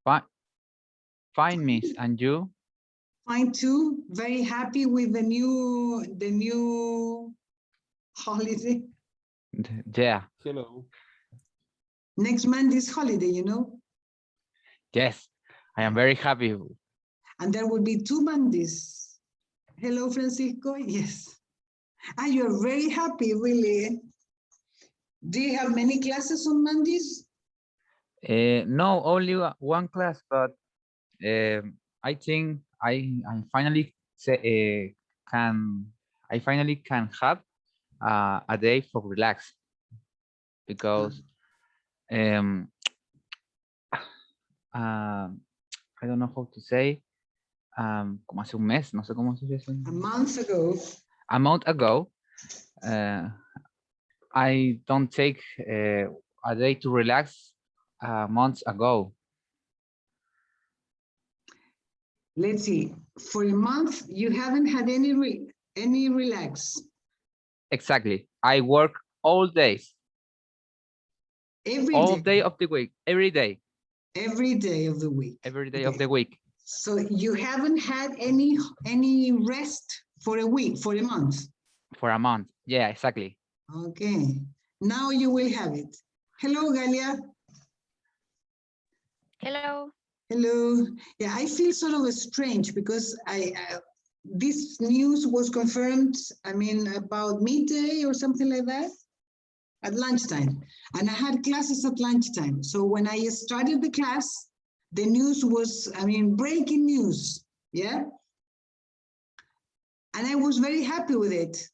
Fine, fine, miss. And you? Fine too. Very happy with the new holiday. Yeah, Hello. Next month is holiday, you know, yes. I am very happy. and there will be 2 Mondays. Hello, Francisco. Yes. And you're very happy, really. Do you have many classes on Mondays? No, only one class, but I think I finally can I finally can have a day for relax because um I don't know how to say como hace un mes, no sé cómo se dice. A month ago. A month ago, I don't take a day to relax months ago. Let's see. For a month, you haven't had any relax. Exactly. I work all days, Every all day. day of the week, every day, Every day of the week. every day of Okay. the week. So you haven't had any rest for a week, for a month. For a month. Yeah, exactly. Okay. Now you will have it. Hello, Galia. Hello. Hello. Yeah, I feel sort of strange because this news was confirmed, I mean, about midday or something like that at lunchtime. And I had classes at lunchtime. So when I started the class, the news was, I mean, breaking news. Yeah. And I was very happy with it.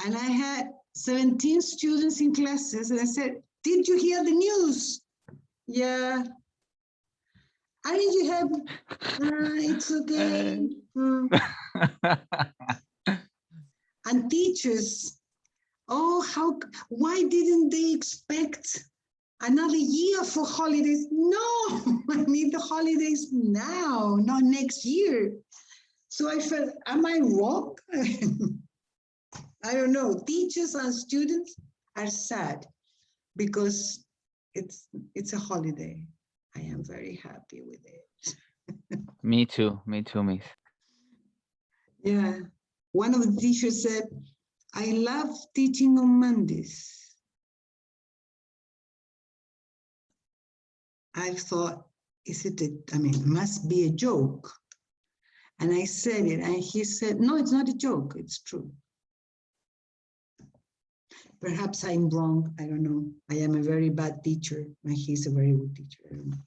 And I had 17 students in classes. And I said, did you hear the news? Yeah. I mean, you have, it's okay. And teachers, oh, why didn't they expect another year for holidays? No, I need the holidays now, not next year. So I felt, am I wrong? I don't know. Teachers and students are sad because it's a holiday. I am very happy with it. Me too, miss. Yeah. One of the teachers said, I love teaching on Mondays. I thought, must be a joke. And I said it, and he said, no, it's not a joke, it's true. Perhaps I'm wrong, I don't know. I am a very bad teacher, and he's a very good teacher. I don't know.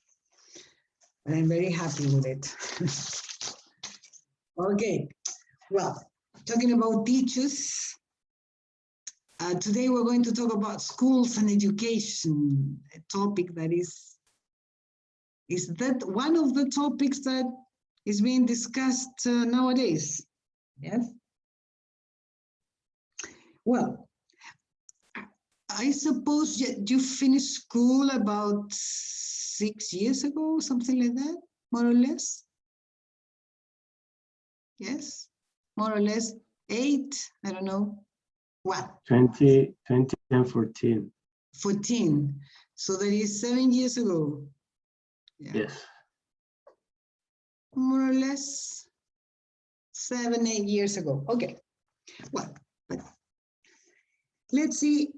But I'm very happy with it. Okay, well, talking about teachers, today we're going to talk about schools and education, a topic that is that one of the topics that is being discussed nowadays. Yes. Well, I suppose you finished school about 6 years ago, something like that, more or less. Yes, more or less 8, I don't know. What? 20 and 14. 14. So that is 7 years ago. Yeah. Yes. More or less 7, 8 years ago. Okay. Well, but let's see.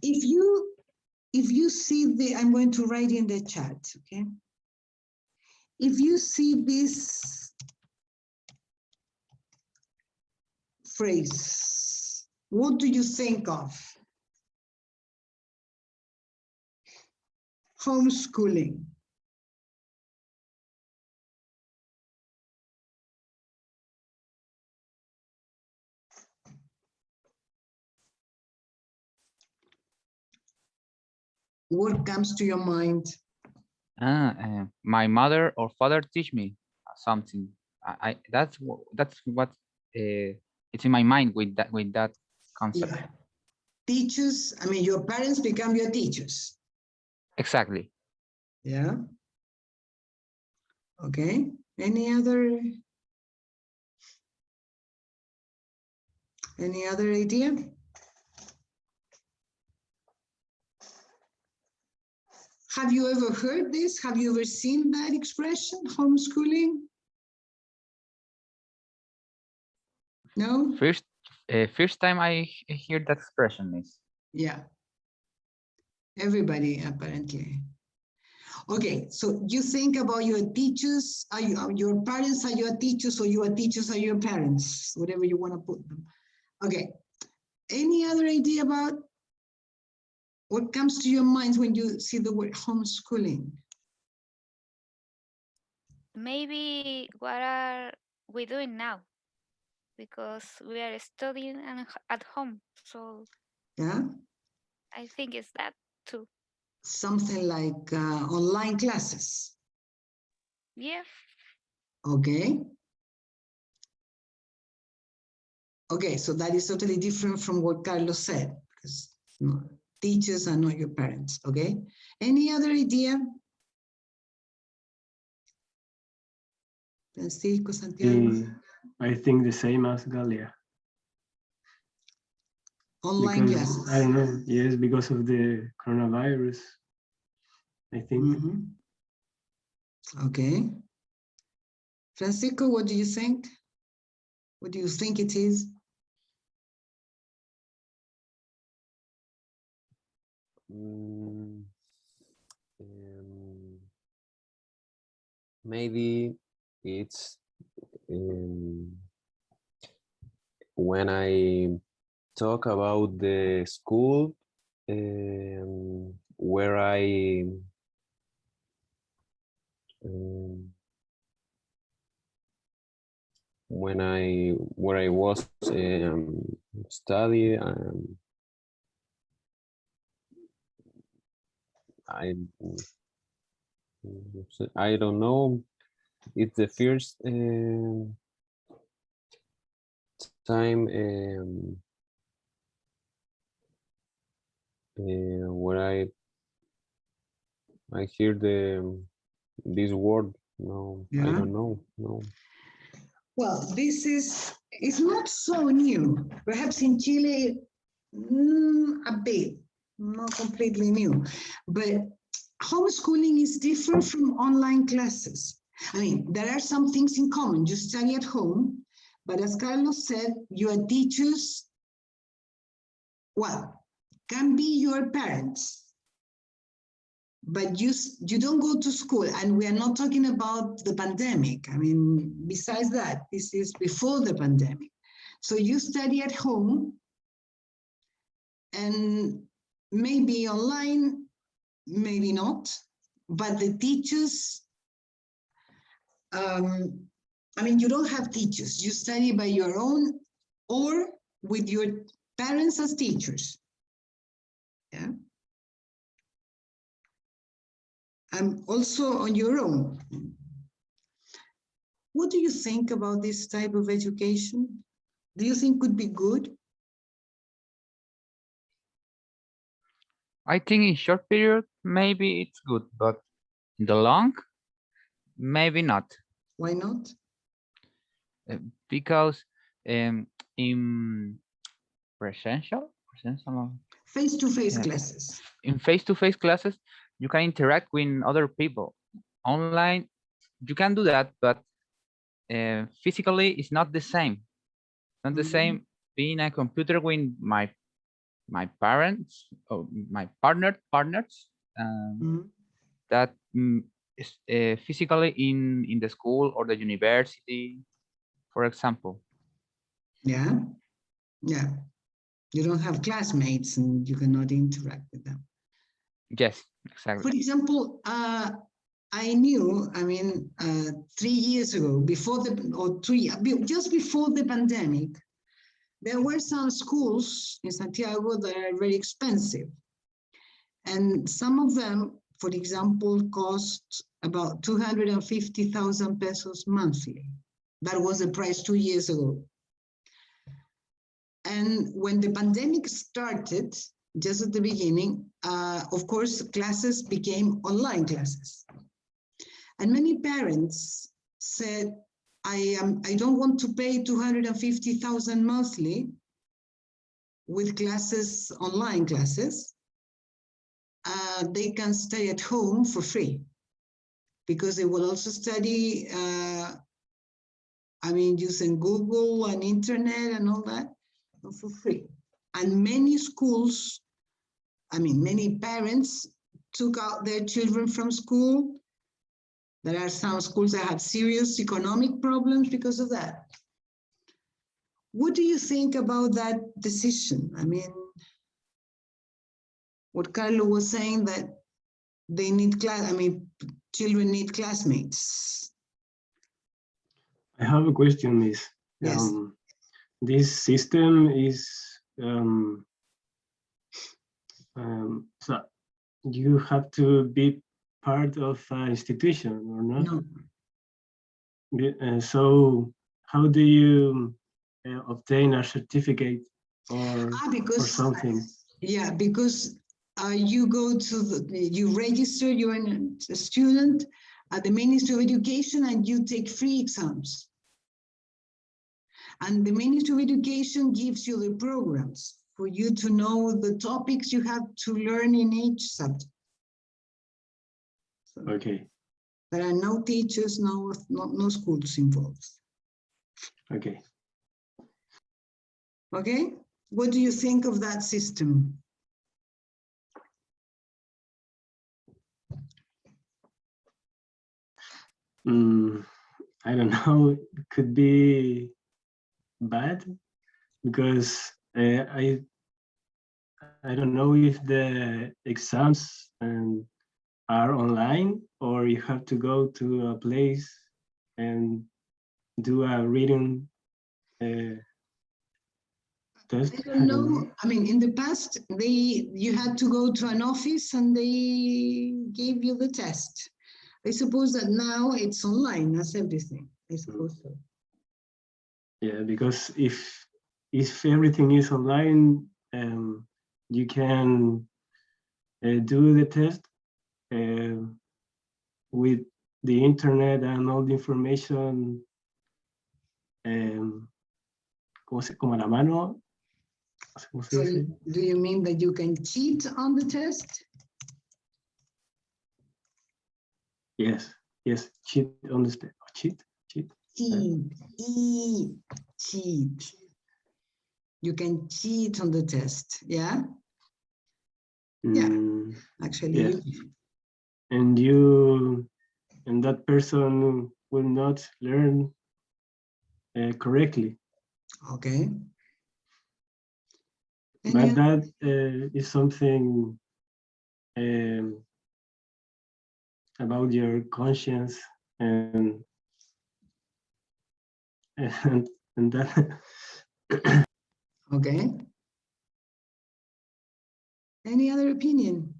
If you see I'm going to write in the chat, okay? If you see this phrase, what do you think of? Homeschooling. What comes to your mind? My mother or father teach me something. That's what it's in my mind with that concept. Yeah. Teachers, I mean, your parents become your teachers. Exactly. Yeah. Okay. Any other idea? Have you ever heard this? Have you ever seen that expression, homeschooling? No? First time I hear that expression is. Yeah. Everybody, apparently. Okay, so you think about your teachers, are your parents are your teachers, or your teachers are your parents, whatever you want to put them. Okay, any other idea about what comes to your minds when you see the word homeschooling? Maybe what are we doing now? Because we are studying and at home. So Yeah, I think it's that too. something like online classes. Yeah. Okay. Okay, so that is totally different from what Carlos said, because no, teachers are not your parents, okay? Any other idea? Francisco, Santiago? I think the same as Galia. Online Because, classes. I don't know, yes, because of the coronavirus, I think. Mhm. Okay. Francisco, what do you think? What do you think it is? Maybe it's when I talk about the school where I where I was study. I don't know. It's the first time where I hear this word. No, I Yeah. don't know. No. Well, this is not so new. Perhaps in Chile, a bit, not completely new. But homeschooling is different from online classes. I mean, there are some things in common. You study at home, but as Carlos said, your teachers, well, can be your parents. But you don't go to school, and we are not talking about the pandemic. I mean, besides that, this is before the pandemic. So you study at home, and maybe online, maybe not, but the teachers, I mean, you don't have teachers. You study by your own or with your parents as teachers. Yeah. And also on your own. What do you think about this type of education? Do you think could be good? I think in short period, maybe it's good, but in the long, maybe not. Why not? Because in presential, Face-to-face yeah, classes. in face-to-face classes, you can interact with other people. Online, you can do that, but physically, it's not the same. Not the same being a computer with my parents or my partners that is physically in the school or the university, for example. Yeah, yeah. You don't have classmates and you cannot interact with them. Yes, exactly. For example, I knew, I mean, 3 years ago, just before the pandemic, there were some schools in Santiago that are very expensive. And some of them, for example, cost about 250,000 pesos monthly. That was the price 2 years ago. And when the pandemic started, just at the beginning, of course, classes became online classes. And many parents said, I don't want to pay 250,000 monthly with classes, online classes. they can stay at home for free because they will also study, using Google and internet and all that for free. And many schools, many parents took out their children from school. There are some schools that have serious economic problems because of that. What do you think about that decision? What Carlo was saying, that they need children need classmates. I have a question, Miss. Yes. This system is so you have to be part of an institution or not? No. So how do you obtain a certificate or something? Yeah, because you go to you register, you're a student at the Ministry of Education and you take free exams. And the Ministry of Education gives you the programs for you to know the topics you have to learn in each subject. So okay. There are no teachers, no schools involved. Okay. Okay, what do you think of that system? I don't know, it could be bad because I don't know if the exams are online or you have to go to a place and do a reading test. I don't know. In the past, you had to go to an office and they gave you the test. I suppose that now it's online, that's everything. I suppose so. Yeah, because if everything is online, you can do the test with the internet and all the information como a la mano. So do you mean that you can cheat on the test? Yes, cheat on the test. Cheat. Cheat. You can cheat on the test, yeah? Yeah, actually. Yes. And that person will not learn correctly. Okay. But that is something about your conscience and that. Okay. Any other opinion?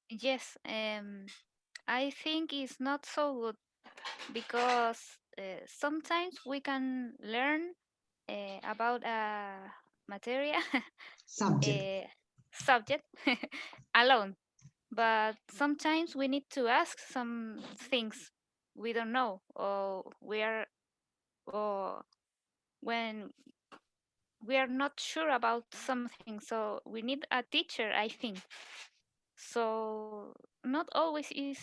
Yes, I think it's not so good because sometimes we can learn about a material subject alone, but sometimes we need to ask some things we don't know, or when we are not sure about something, so we need a teacher, I think. So not always is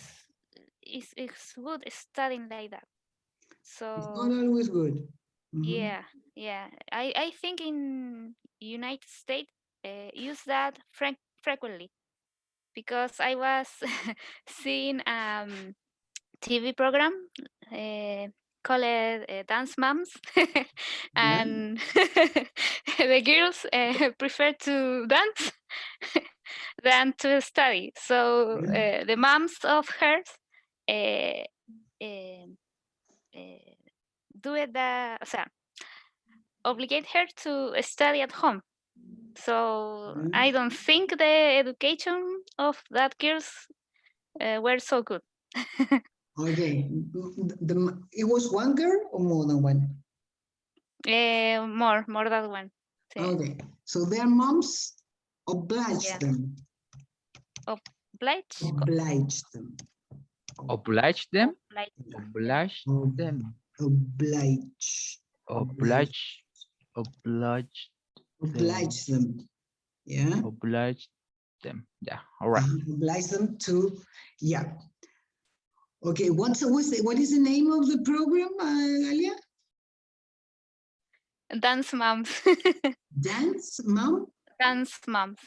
good studying like that. So it's not always good. yeah, I think in United States use that frequently, because I was seeing TV program called Dance Moms, and the girls prefer to dance than to study. So the moms of hers do it obligate her to study at home. So I don't think the education of that girls were so good. Okay. It was one girl or more than one? More than one. Okay. So their moms obliged them. Oblige? Obliged them. Oblige them? Oblige them. Oblige. Oblige. Oblige. Oblige. Oblige them. Yeah. Oblige them. Yeah. All right. Oblige them to, yeah. Okay, what is the name of the program, Galia? Dance moms. Dance Mom? Dance moms.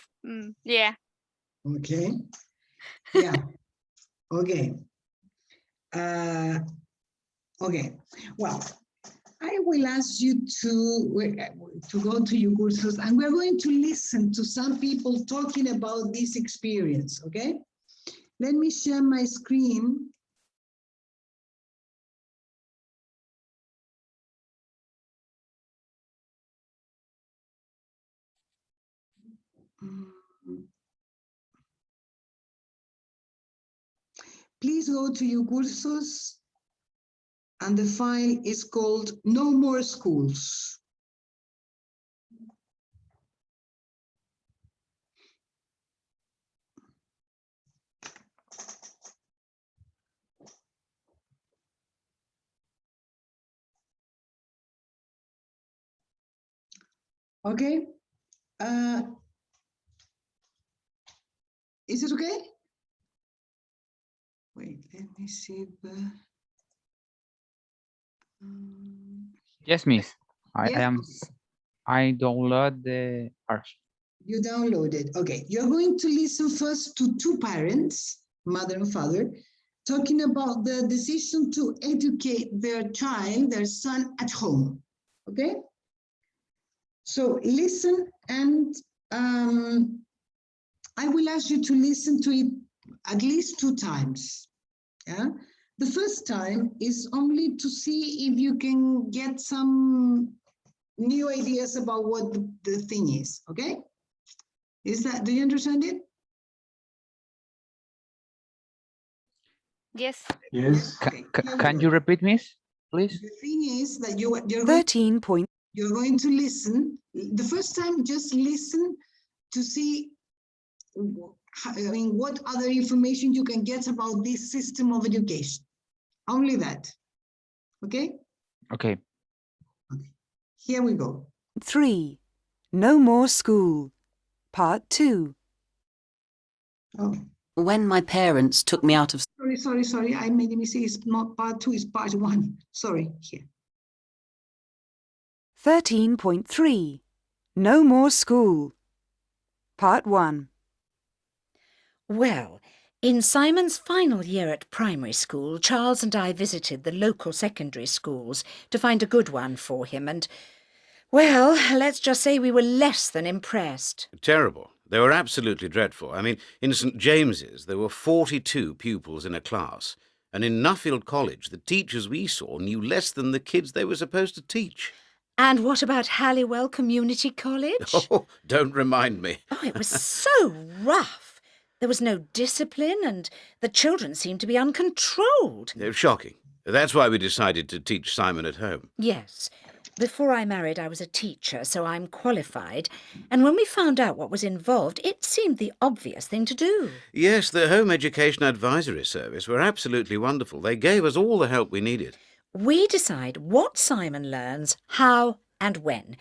Yeah. Okay. Yeah. Okay. Okay. Well, I will ask you to go to your courses, and we're going to listen to some people talking about this experience, okay? Let me share my screen. Please go to your cursos, and the file is called No More Schools. Okay. Is it okay? Wait, let me see the. Yes, miss. I Yes, am. I download the arch. you downloaded. Okay, you're going to listen first to two parents, mother and father, talking about the decision to educate their child, their son, at home. Okay? So listen, and I will ask you to listen to it at least 2 times. Yeah. The first time is only to see if you can get some new ideas about what the thing is. Okay? Do you understand it? Yes. Yes. Okay. Can you repeat, miss, please? The thing is that you're 13 point. you're going to listen. The first time, just listen to see, what other information you can get about this system of education. Only that. Okay? Okay. Here we go. 3. No More School. Part 2. Oh, When my parents took me out of sorry. I made a mistake. It's not part 2, it's part 1. Sorry. Here. 13.3. No More School. Part 1. Well, in Simon's final year at primary school, Charles and I visited the local secondary schools to find a good one for him, and, well, let's just say we were less than impressed. Terrible. They were absolutely dreadful. I mean, in St. James's, there were 42 pupils in a class, and in Nuffield College, the teachers we saw knew less than the kids they were supposed to teach. And what about Halliwell Community College? Oh, don't remind me. Oh, it was so rough. There was no discipline, and the children seemed to be uncontrolled. Shocking. That's why we decided to teach Simon at home. Yes. Before I married, I was a teacher, so I'm qualified. And when we found out what was involved, it seemed the obvious thing to do. Yes, the Home Education Advisory Service were absolutely wonderful. They gave us all the help we needed. We decide what Simon learns, how and when.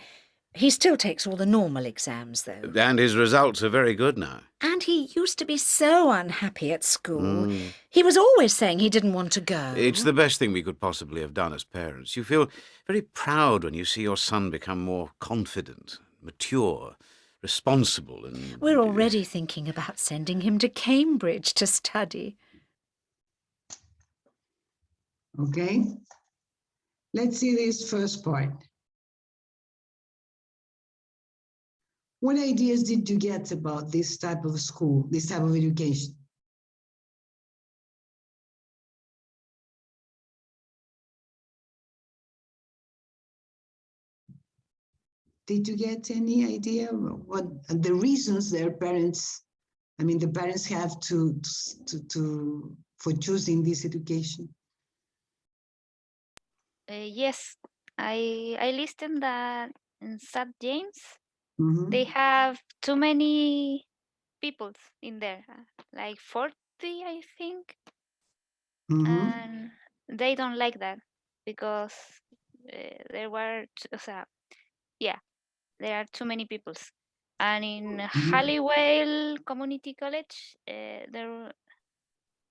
He still takes all the normal exams, though. And his results are very good now. And he used to be so unhappy at school. He was always saying he didn't want to go. It's the best thing we could possibly have done as parents. You feel very proud when you see your son become more confident, mature, responsible, and... We're already thinking about sending him to Cambridge to study. Okay? Let's see this first part. What ideas did you get about this type of school, this type of education? Did you get any idea what the reasons the parents have for choosing this education? Yes, I listened that in St. James Mhm. they have too many people in there, like 40, I think, Mhm. and they don't like that because there are too many peoples. And in Halliwell Community College, there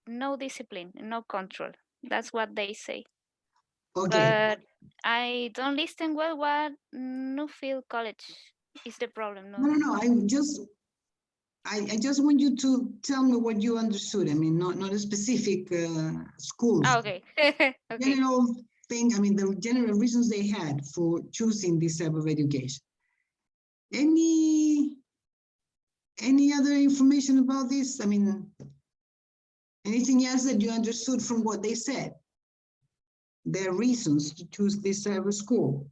no discipline, no control. That's what they say. Okay. But I don't listen well what Newfield College is the problem. No, no, no. I just want you to tell me what you understood. I mean, not a specific schools. Ah, okay. Okay. General thing. I mean, the general reasons they had for choosing this type of education. Any other information about this? I mean, anything else that you understood from what they said? Their reasons to choose this type of school.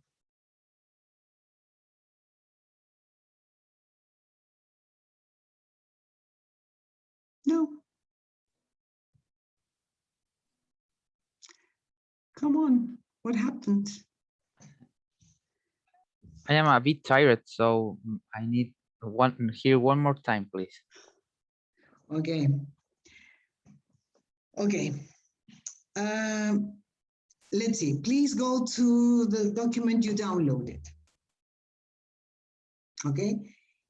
No. Come on, what happened? I am a bit tired, so I need hear one more time, please. Okay. Okay. Let's see. Please go to the document you downloaded. Okay.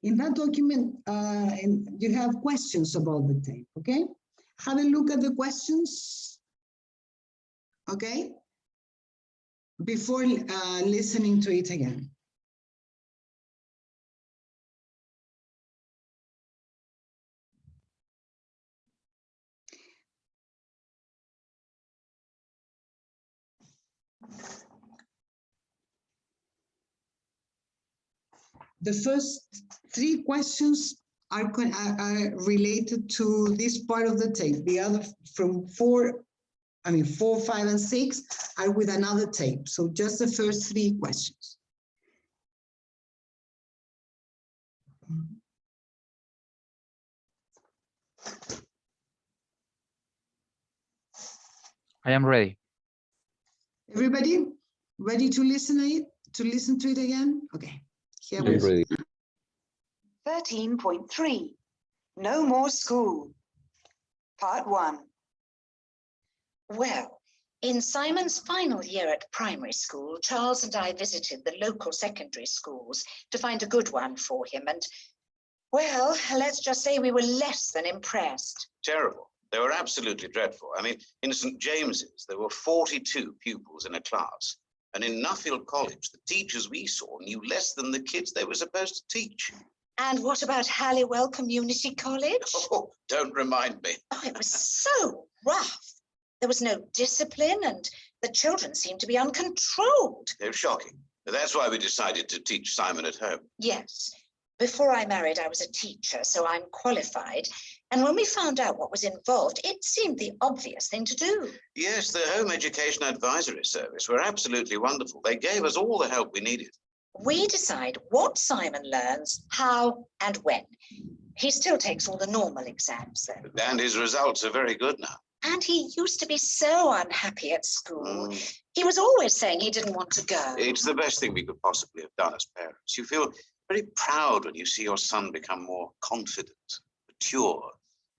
In that document, and you have questions about the tape. Okay. Have a look at the questions. Okay. Before listening to it again. The first 3 questions are related to this part of the tape. The other from 4, 5, and 6 are with another tape. So just the first 3 questions. I am ready. Everybody ready to listen to it again? Okay, here we I'm go. ready. 13.3. No more school. Part 1. Well, in Simon's final year at primary school, Charles and I visited the local secondary schools to find a good one for him. And, well, let's just say we were less than impressed. Terrible. They were absolutely dreadful. I mean, in St. James's, there were 42 pupils in a class. And in Nuffield College, the teachers we saw knew less than the kids they were supposed to teach. And what about Halliwell Community College? Oh, don't remind me. Oh, it was so rough. There was no discipline and the children seemed to be uncontrolled. They were shocking. That's why we decided to teach Simon at home. Yes. Before I married, I was a teacher, so I'm qualified. And when we found out what was involved, it seemed the obvious thing to do. Yes, the Home Education Advisory Service were absolutely wonderful. They gave us all the help we needed. We decide what Simon learns, how and when. He still takes all the normal exams, though. And his results are very good now. And he used to be so unhappy at school. He was always saying he didn't want to go. It's the best thing we could possibly have done as parents. You feel very proud when you see your son become more confident, mature,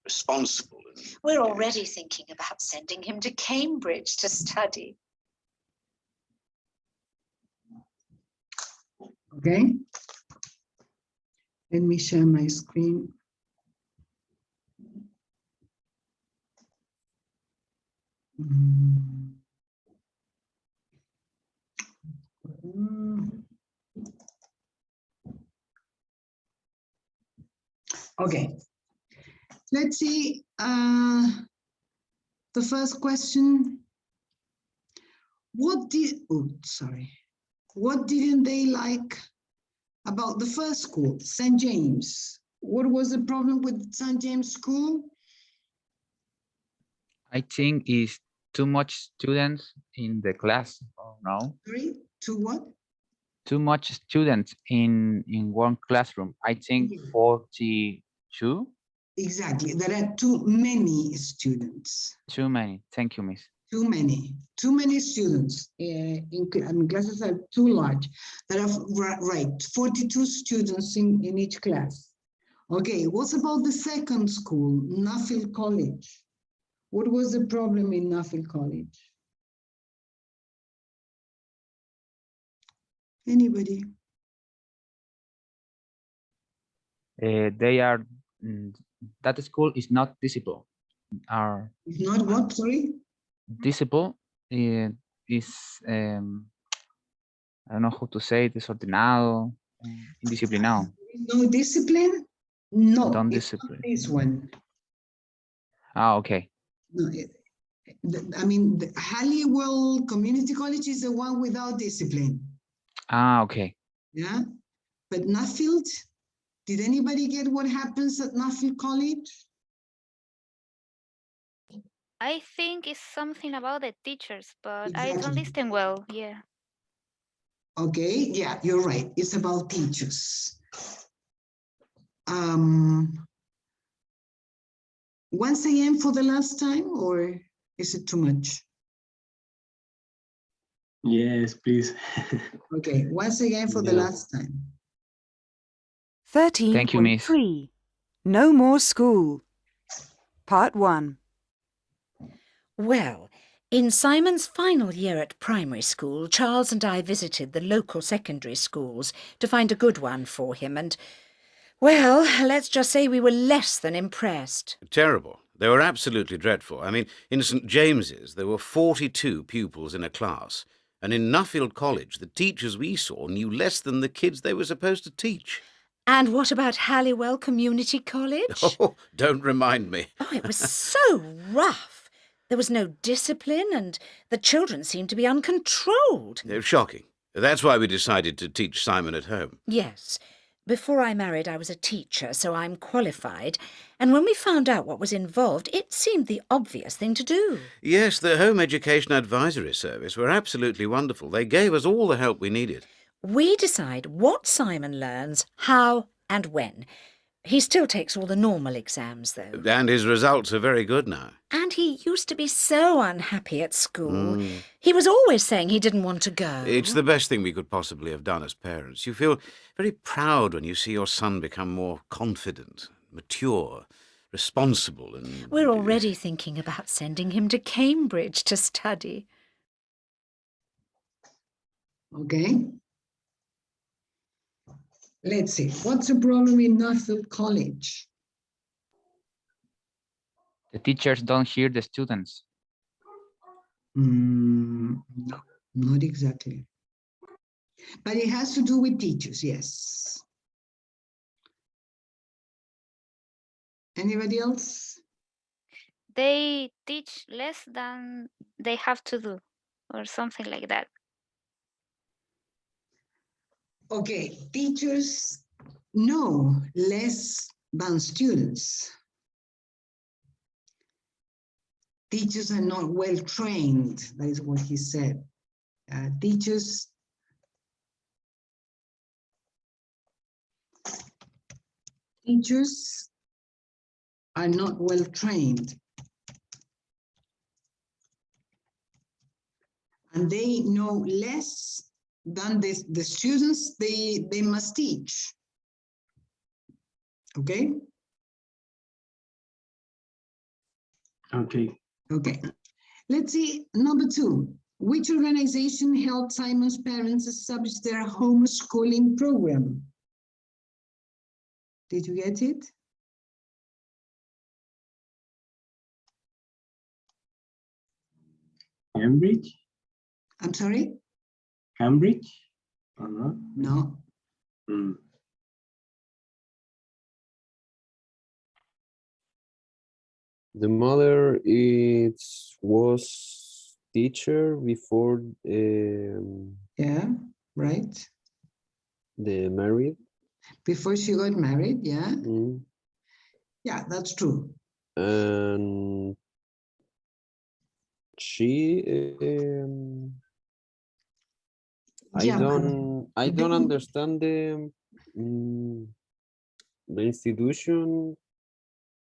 responsible. We're already thinking about sending him to Cambridge to study. Okay. Let me share my screen. Okay, let's see the first question. What didn't they like about the first school, St. James? What was the problem with St. James School? I think it's too much students in the class. Oh, no. Sorry, to what? Too much students in one classroom. I think 42. Exactly, there are too many students. Too many. Thank you, Miss. Too many students. Classes are too large. There are, right, 42 students in each class. Okay, what about the second school, Nuffield College? What was the problem in Nuffield College? Anybody? they are that school is not discipline. Are It's not what, sorry? discipline is I don't know how to say, desordenado, indisciplinado. No discipline? No, Don't it's not discipline. this one. Ah, okay. No, I mean, the Halliwell Community College is the one without discipline. Ah, okay. Yeah, but Nuffield, did anybody get what happens at Nuffield College? I think it's something about the teachers, but I don't Exactly. listen well. Yeah. Okay, yeah, you're right. It's about teachers. Once again for the last time, or is it too much? Yes, please. Okay, once again for the Yeah. last time. 13.3 Thank you, Miss. No More School. Part 1. Well, in Simon's final year at primary school, Charles and I visited the local secondary schools to find a good one for him and, well, let's just say we were less than impressed. Terrible. They were absolutely dreadful. I mean, in St. James's, there were 42 pupils in a class. And in Nuffield College, the teachers we saw knew less than the kids they were supposed to teach. And what about Halliwell Community College? Oh, don't remind me. Oh, it was so rough. There was no discipline and the children seemed to be uncontrolled. Shocking. That's why we decided to teach Simon at home. Yes. Before I married, I was a teacher, so I'm qualified. And when we found out what was involved, it seemed the obvious thing to do. Yes, the Home Education Advisory Service were absolutely wonderful. They gave us all the help we needed. We decide what Simon learns, how and when. He still takes all the normal exams, though. And his results are very good now. And he used to be so unhappy at school. He was always saying he didn't want to go. It's the best thing we could possibly have done as parents. You feel very proud when you see your son become more confident, mature, responsible, and... We're already thinking about sending him to Cambridge to study. Okay. Let's see, what's the problem in Nuffield College? The teachers don't hear the students. No, not exactly. But it has to do with teachers, yes. Anybody else? They teach less than they have to do, or something like that. Okay, teachers know less than students. Teachers are not well trained, that is what he said. Teachers are not well trained. And they know less than the students they must teach. Okay? Okay. Okay. Let's see, number 2. Which organization helped Simon's parents establish their homeschooling program? Did you get it? Cambridge? I'm sorry? Cambridge? Or not? No. The mother was teacher before Yeah, right. the married. Before she got married, yeah. Mm. Yeah, that's true. And she Yeah, I don't understand the institution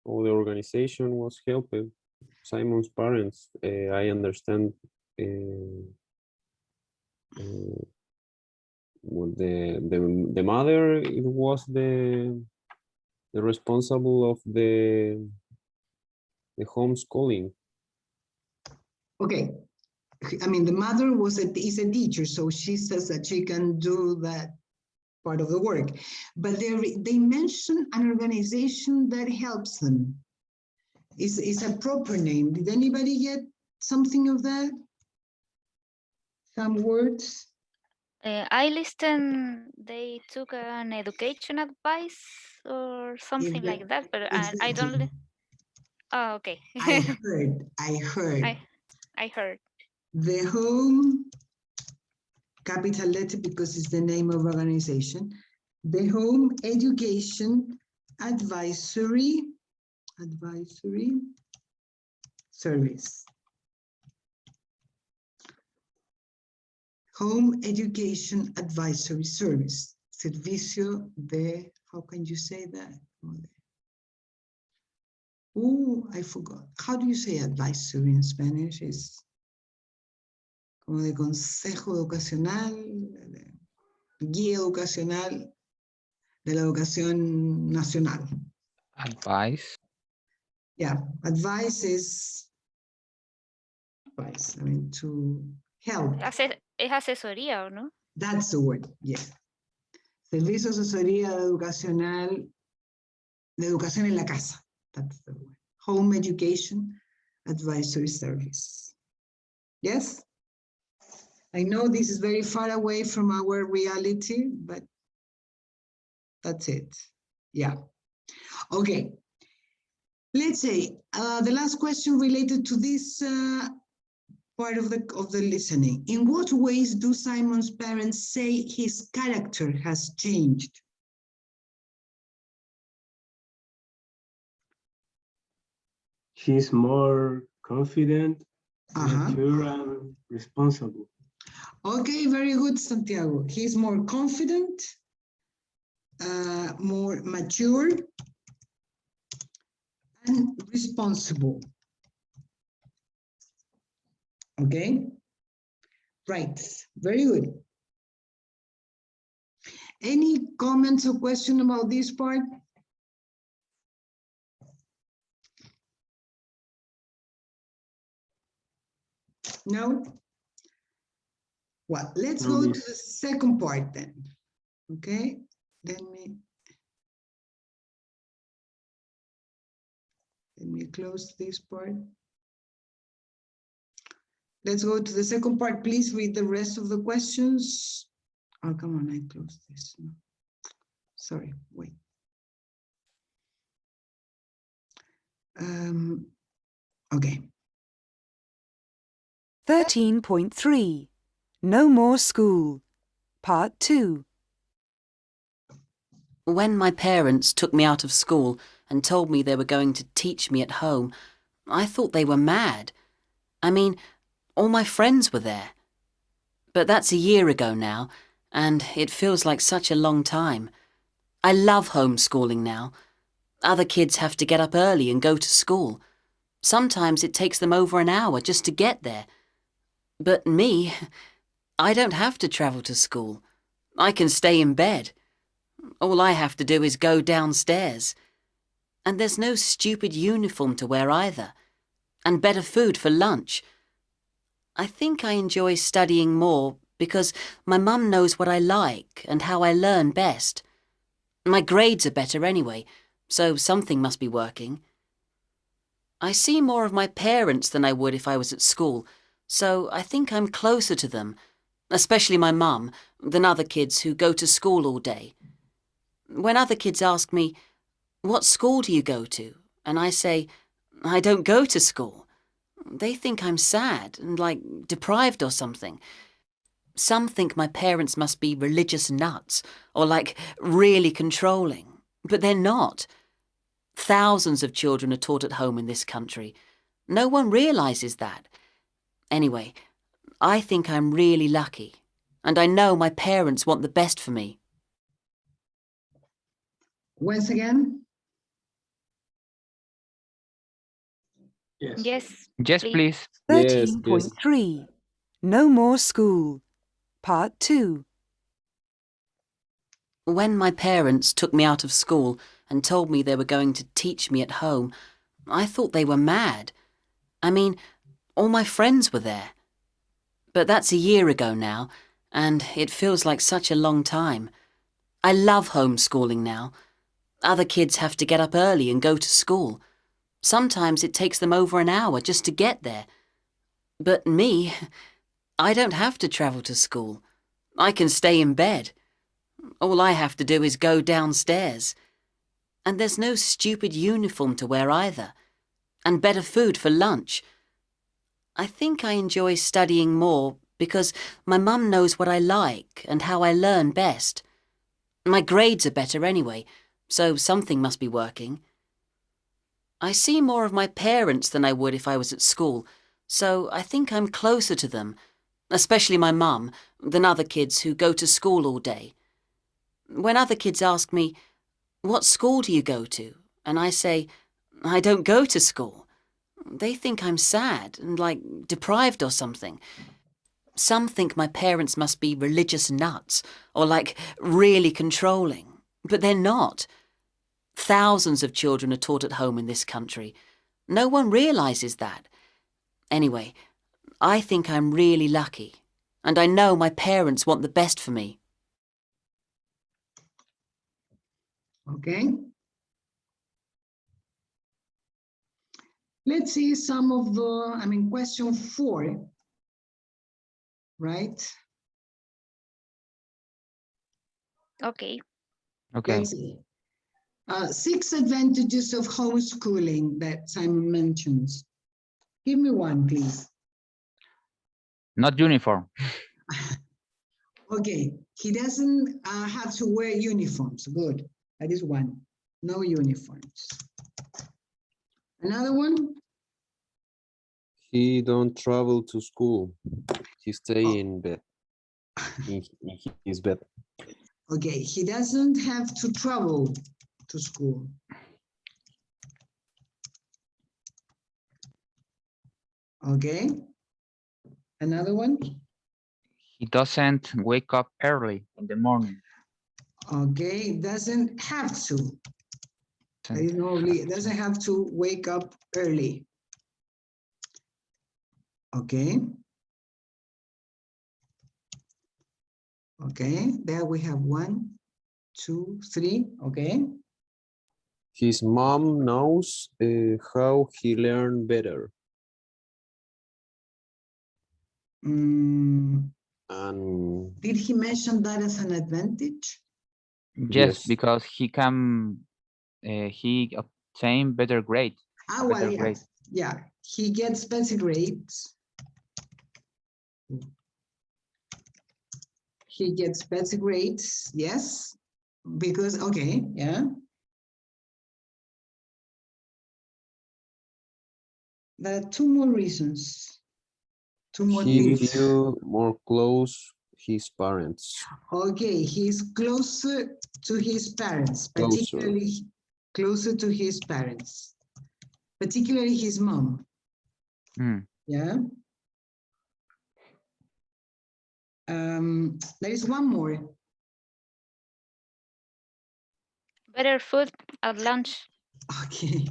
or the organization was helping Simon's parents. I understand well, the mother, it was the responsible of the homeschooling. Okay. I mean, the mother is a teacher, so she says that she can do that part of the work. But they mention an organization that helps them. Is a proper name. Did anybody get something of that? Some words? I listened, they took an education advice or something like that, but I don't. Exactly. Oh, okay. I heard. I heard. The home, capital letter because it's the name of organization. The Home Education Advisory Service. Home Education Advisory Service. Servicio de, how can you say that? Oh, I forgot. How do you say advisory in Spanish? It's como de consejo educacional, guía educacional de la educación nacional. Advice. Yeah, advice is advice, I mean, to help. Es asesoría, ¿o no? That's the word, yes. Servicio asesoría educacional, de educación en la casa. That's the word. Home Education Advisory Service. Yes? I know this is very far away from our reality, but that's it. Yeah. Okay. Let's say the last question related to this part of the listening. In what ways do Simon's parents say his character has changed? He's more confident, mature, and responsible. Okay, very good, Santiago. He's more confident, more mature, and responsible. Okay, right, very good. Any comments or question about this part? No? Well, let's go to the second part then. Okay, let me close this part. Let's go to the second part. Please read the rest of the questions. Oh, come on, I closed this. No. Sorry, wait. Okay. 13.3 No More School, Part 2. When my parents took me out of school and told me they were going to teach me at home, I thought they were mad. I mean, all my friends were there. But that's a year ago now, and it feels like such a long time. I love homeschooling now. Other kids have to get up early and go to school. Sometimes it takes them over an hour just to get there. But me, I don't have to travel to school. I can stay in bed. All I have to do is go downstairs. And there's no stupid uniform to wear either. And better food for lunch. I think I enjoy studying more because my mum knows what I like and how I learn best. My grades are better anyway, so something must be working. I see more of my parents than I would if I was at school, so I think I'm closer to them, especially my mum, than other kids who go to school all day. When other kids ask me, "What school do you go to?" and I say, "I don't go to school," they think I'm sad and like deprived or something. Some think my parents must be religious nuts or like really controlling, but they're not. Thousands of children are taught at home in this country. No one realises that. Anyway, I think I'm really lucky, and I know my parents want the best for me. Once again? Yes. Yes. Yes, please. 13.3 No More School, Part 2. When my parents took me out of school and told me they were going to teach me at home, I thought they were mad. I mean, all my friends were there. But that's a year ago now, and it feels like such a long time. I love homeschooling now. Other kids have to get up early and go to school. Sometimes it takes them over an hour just to get there. But me, I don't have to travel to school. I can stay in bed. All I have to do is go downstairs. And there's no stupid uniform to wear either. And better food for lunch. I think I enjoy studying more because my mum knows what I like and how I learn best. My grades are better anyway, so something must be working. I see more of my parents than I would if I was at school, so I think I'm closer to them, especially my mum, than other kids who go to school all day. When other kids ask me, "What school do you go to?" and I say, "I don't go to school," they think I'm sad and like deprived or something. Some think my parents must be religious nuts or like really controlling, but they're not. Thousands of children are taught at home in this country. No one realises that. Anyway, I think I'm really lucky, and I know my parents want the best for me. Okay. Let's see some of the, question 4, right? Okay. Okay. Let's see. 6 advantages of homeschooling that Simon mentions. Give me one, please. Not uniform. Okay, he doesn't have to wear uniforms. Good, that is one. No uniforms. Another one? He don't travel to school. He stay in bed. In his bed. Okay, he doesn't have to travel to school. Okay, another one? He doesn't wake up early in the morning. Okay, doesn't have to. That is normally, doesn't have to wake up early. Okay. Okay, there we have 1, 2, 3, okay. His mom knows how he learn better. Mm, And did he mention that as an advantage? Yes, because he can he obtain better grade. Ah, well, yeah. Yeah, he gets better grades. He gets better grades, yes, because, okay, yeah. There are 2 more reasons. 2 more he things. feel more close his parents. Okay, he's closer to his parents, particularly closer to his parents, particularly his mom. Yeah. There is one more. Better food at lunch. Okay,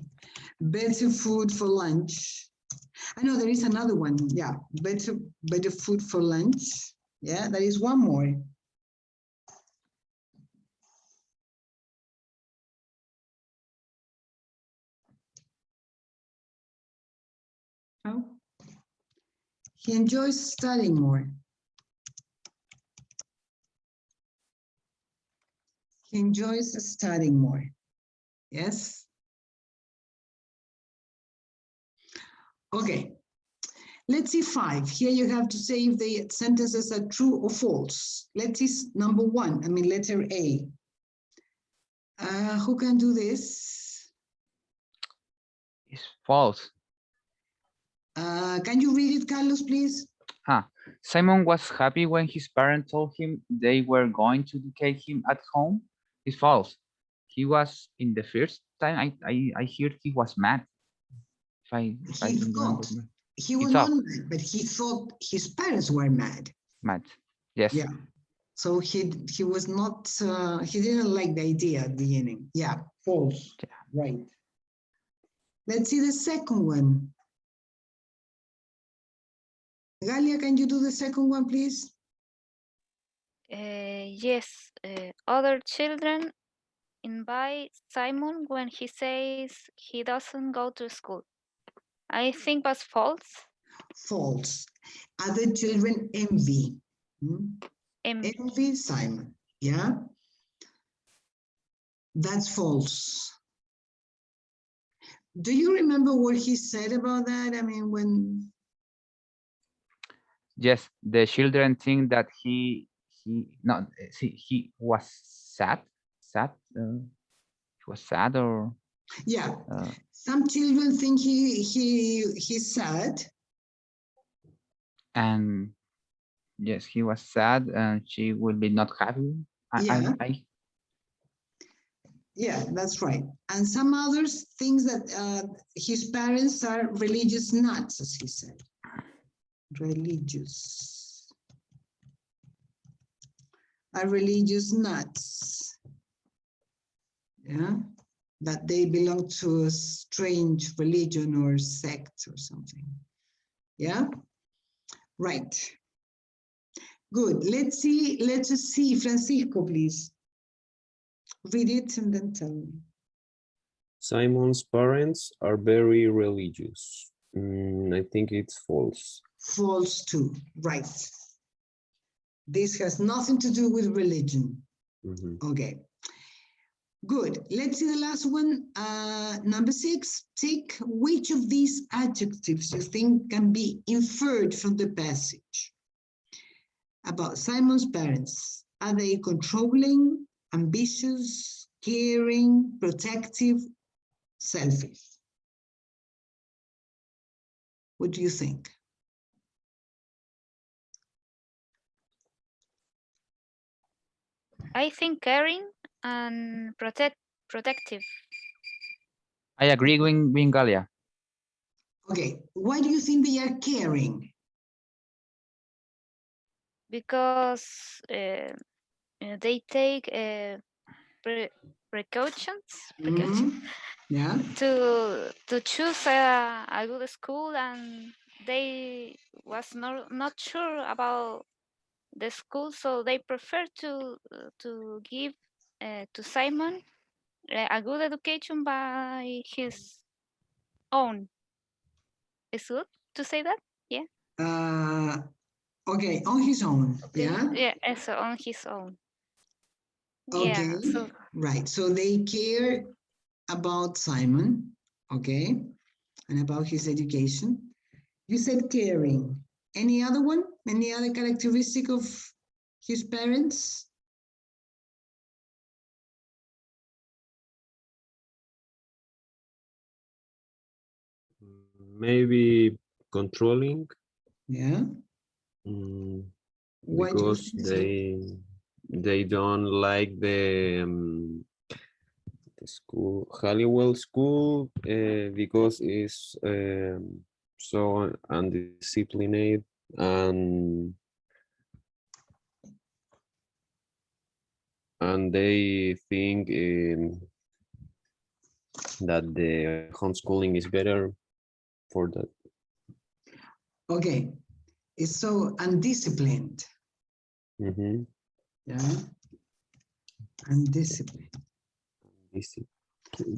better food for lunch. I know there is another one. Yeah, better food for lunch. Yeah, there is one more. Oh. He enjoys studying more. He enjoys studying more. Yes. Okay. Let's see 5. Here you have to say if the sentences are true or false. Let's see number 1. Letter A. Who can do this? It's false. Can you read it, Carlos, please? Simon was happy when his parents told him they were going to educate him at home. It's false. He was, in the first time I heard he was mad. He was not mad, but he thought his parents were mad. Mad, yes. Yeah. So he was not, he didn't like the idea at the beginning. Yeah, false. Yeah. Right. Let's see the second one. Galia, can you do the second one, please? Yes, other children invite Simon when he says he doesn't go to school. I think that's false. False. Other children envy. Envy Simon. Yeah. That's false. Do you remember what he said about that? I mean, when... Yes, the children think that he was sad. He was sad, or yeah, some children think he's sad. And yes, he was sad, and she will be not happy. Yeah, that's right. And some others think that his parents are religious nuts, as he said. Religious. Are religious nuts. Yeah, that they belong to a strange religion or sect or something. Yeah, right. Good. Let's just see, Francisco, please. Read it and then tell me. Simon's parents are very religious. I think it's false. False too, right. This has nothing to do with religion. Okay. Good. Let's see the last one. Number 6, tick which of these adjectives you think can be inferred from the passage about Simon's parents. Are they controlling, ambitious, caring, protective, selfish? What do you think? I think caring and protective. I agree with Galia. Okay, why do you think they are caring? Because they take precautions. Yeah. To choose a good school, and they was not sure about the school, so they prefer to give to Simon a good education by his own. Is good to say that? Yeah. Okay, on his own. Yeah. Yeah, so on his own. Okay. Yeah, so, right. So they care about Simon, okay, and about his education. You said caring. Any other one? Any other characteristic of his parents? Maybe controlling. Yeah. Because they don't like the school, Halliwell school, because it's so undisciplined, and they think that the homeschooling is better for that. Okay, it's so undisciplined. Yeah, undisciplined.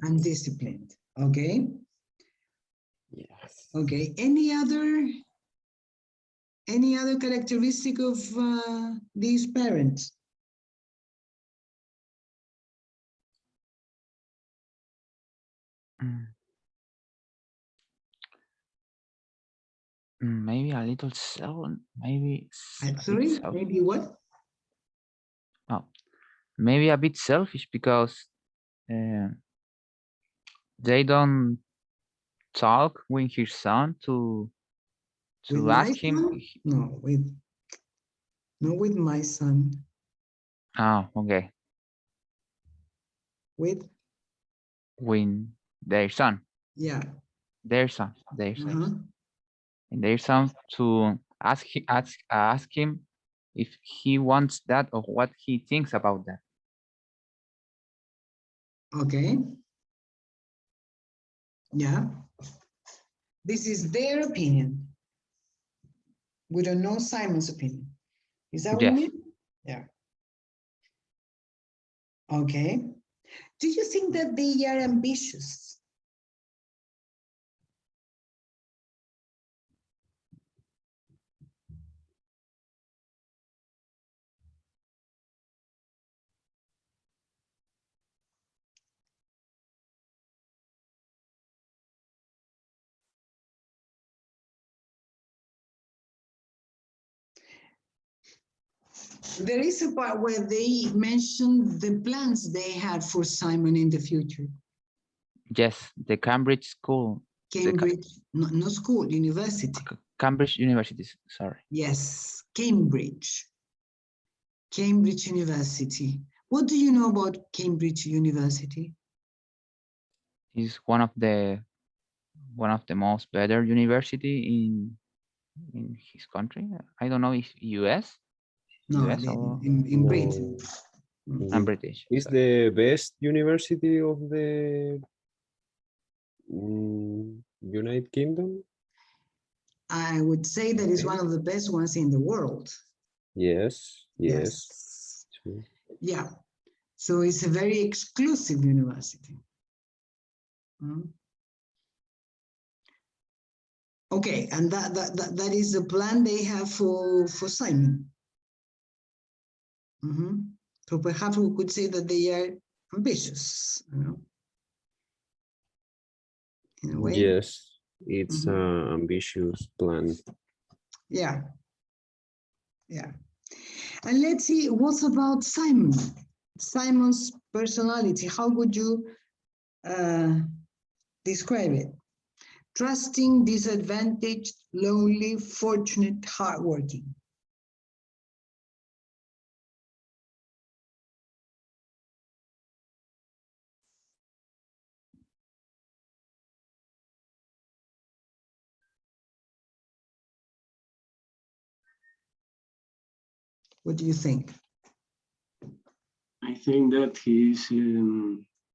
Undisciplined. Okay. Yes. Okay. Any other characteristic of these parents? Maybe a little maybe. Sorry, maybe what? Oh, maybe a bit selfish, because they don't talk with his son to ask him. No, not with my son. Oh, okay. With their son. Yeah. Their son. And their son, to ask him if he wants that, or what he thinks about that. Okay. Yeah. This is their opinion. We don't know Simon's opinion. Is that what you mean? Yeah. Okay. Do you think that they are ambitious? There is a part where they mention the plans they had for Simon in the future. Yes, the Cambridge School. Cambridge, no school, university. Cambridge University, sorry. Yes, Cambridge. Cambridge University. What do you know about Cambridge University? It's one of the most better university in his country. I don't know if US. No, US or in Britain. I'm British. It's sorry. the best university of the United Kingdom. I would say that it's one of the best ones in the world. Yes, yes. True. Yeah. So it's a very exclusive university. Okay, and that is the plan they have for Simon. So perhaps we could say that they are ambitious, you know, in a way. Yes, it's an ambitious plan. Yeah. Yeah. And let's see, what about Simon? Simon's personality, how would you describe it? Trusting, disadvantaged, lonely, fortunate, hardworking. What do you think? I think that he's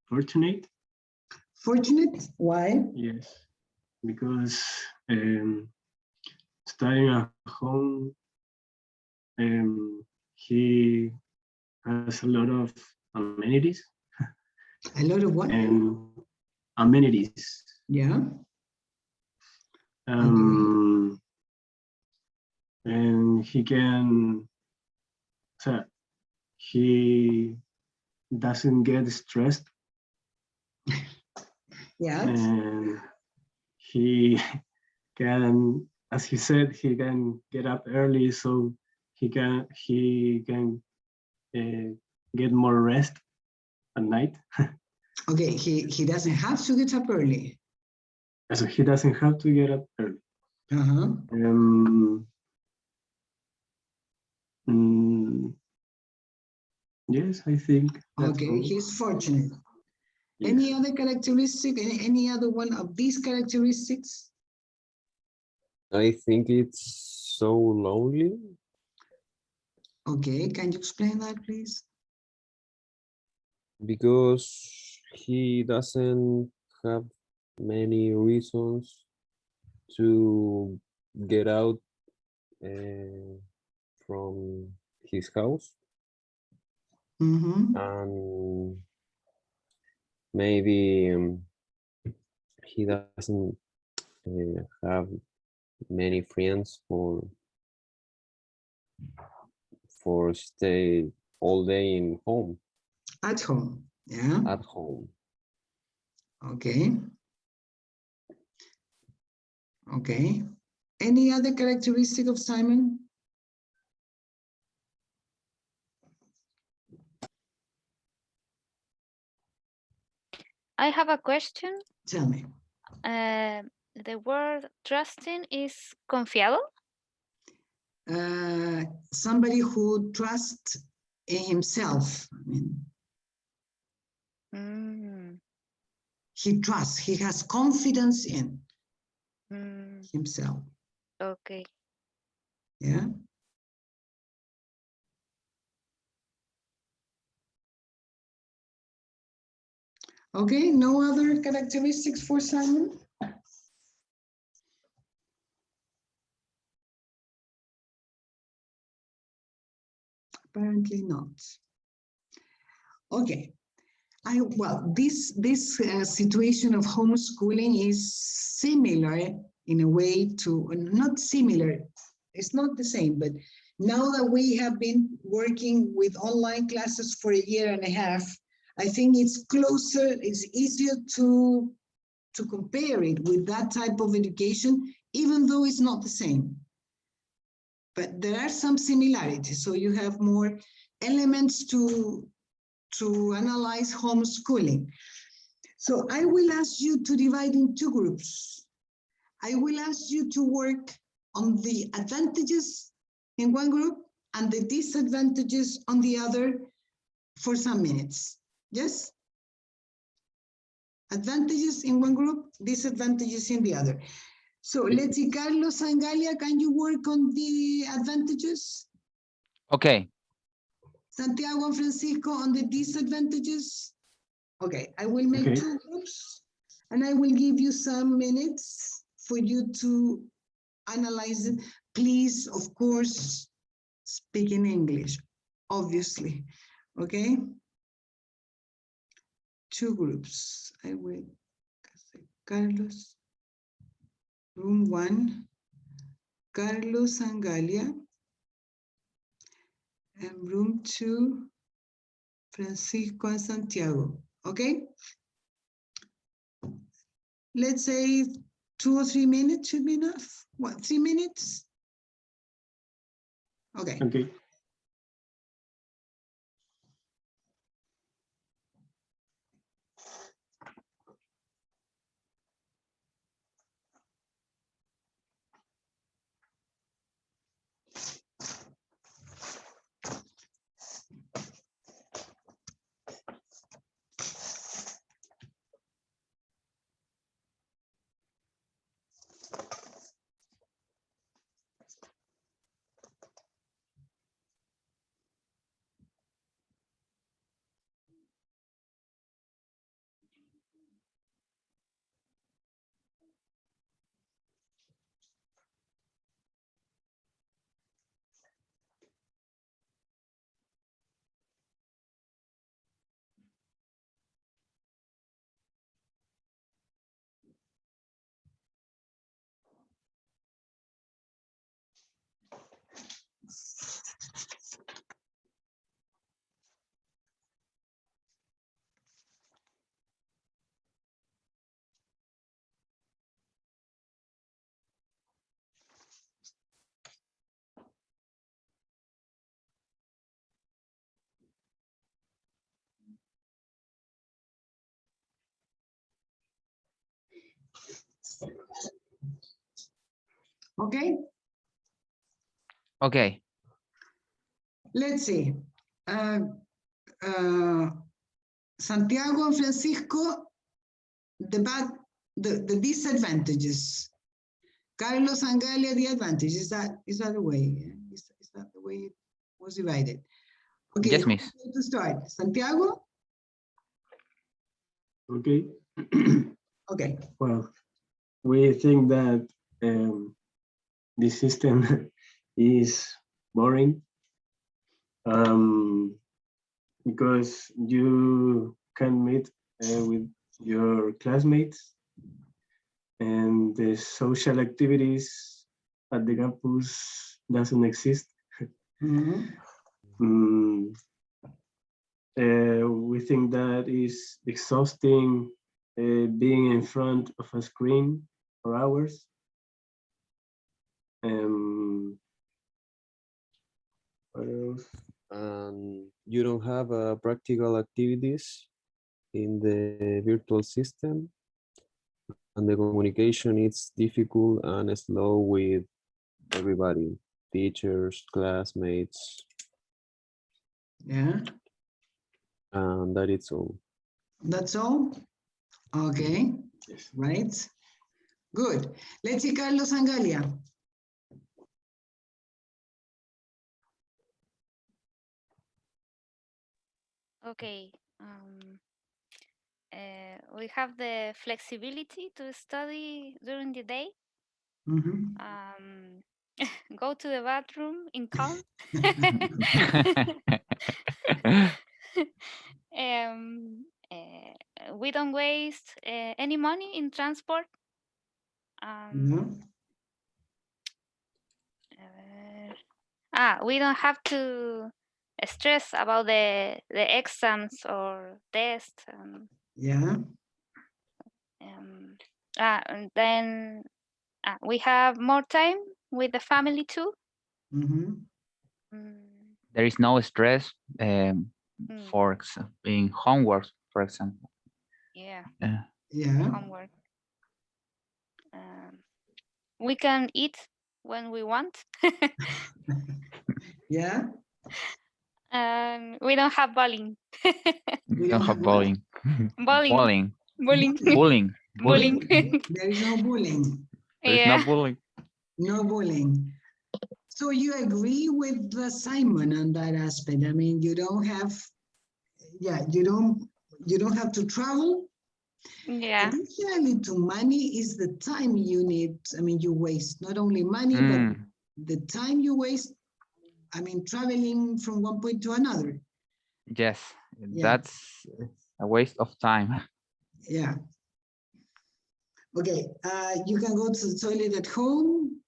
fortunate. Fortunate? Why? Yes, because studying at home, he has a lot of amenities. A lot of what? And amenities. Yeah. And he can, so he doesn't get stressed. Yeah. And he can, as he said, he can get up early so he can get more rest at night. Okay, he doesn't have to get up early. So he doesn't have to get up early. Yes, I think that's okay, all. he's fortunate. Yes. Any other characteristic, any other one of these characteristics? I think it's so lonely. Okay, can you explain that, please? Because he doesn't have many reasons to get out from his house. And maybe he doesn't have many friends for stay all day in home. At home, yeah. At home. Okay. Okay. Any other characteristic of Simon? I have a question. Tell me. The word trusting is confiado? Somebody who trusts in himself. I mean, he trusts, he has confidence in himself. Okay. Yeah. Okay, no other characteristics for Simon? Apparently not. Okay. Well, this situation of homeschooling is similar in a way to, not similar, it's not the same, but now that we have been working with online classes for a year and a half, I think it's closer, it's easier to compare it with that type of education, even though it's not the same. But there are some similarities, so you have more elements to analyze homeschooling. So I will ask you to divide in two groups. I will ask you to work on the advantages in one group and the disadvantages on the other for some minutes. Yes? Advantages in one group, disadvantages in the other. So let's see, Carlos and Galia, can you work on the advantages? Okay. Santiago and Francisco on the disadvantages? Okay, I will make two groups and I will give you some minutes for you to analyze it. Please, of course, speak in English, obviously, okay? Two groups. I will say Carlos, room 1, Carlos and Galia, and room 2, Francisco and Santiago, okay? Let's say 2 or 3 minutes should be enough. What, 3 minutes? Okay. Okay. Okay, Okay. let's see. Santiago and Francisco, the disadvantages. Carlos and Galia, the advantage. Is that the way? Is that the way it was divided? Okay, Yes, miss. who's going to start? Santiago? Okay. Okay. Well, we think that the system is boring because you can meet with your classmates and the social activities at the campus doesn't exist. We think that is exhausting being in front of a screen for hours. What else? You don't have practical activities in the virtual system, and the communication is difficult and slow with everybody, teachers, classmates. Yeah. And that is all. That's all? Okay, right. Good. Let's see, Carlos and Galia. Okay. We have the flexibility to study during the day. Go to the bathroom in calm. waste any money in transport. No. We don't have to stress about the exams or tests. Yeah. And then we have more time with the family too. Mm-hmm. There is no stress for in homework, for example. Yeah. Yeah. Homework. We can eat when we want. Yeah. And we don't have bowling. We don't have bowling. Bowling. Bullying. Bullying. Bullying. Bullying. There is no bullying. There is no bullying. No bullying. So you agree with Simon on that aspect? I mean, you don't have, you don't have to travel. Yeah. Additionally to money is the time you need. I mean, you waste not only money, but the time you waste. I mean, traveling from one point to another. Yes, that's a waste of time. Yeah. Okay, you can go to the toilet at home.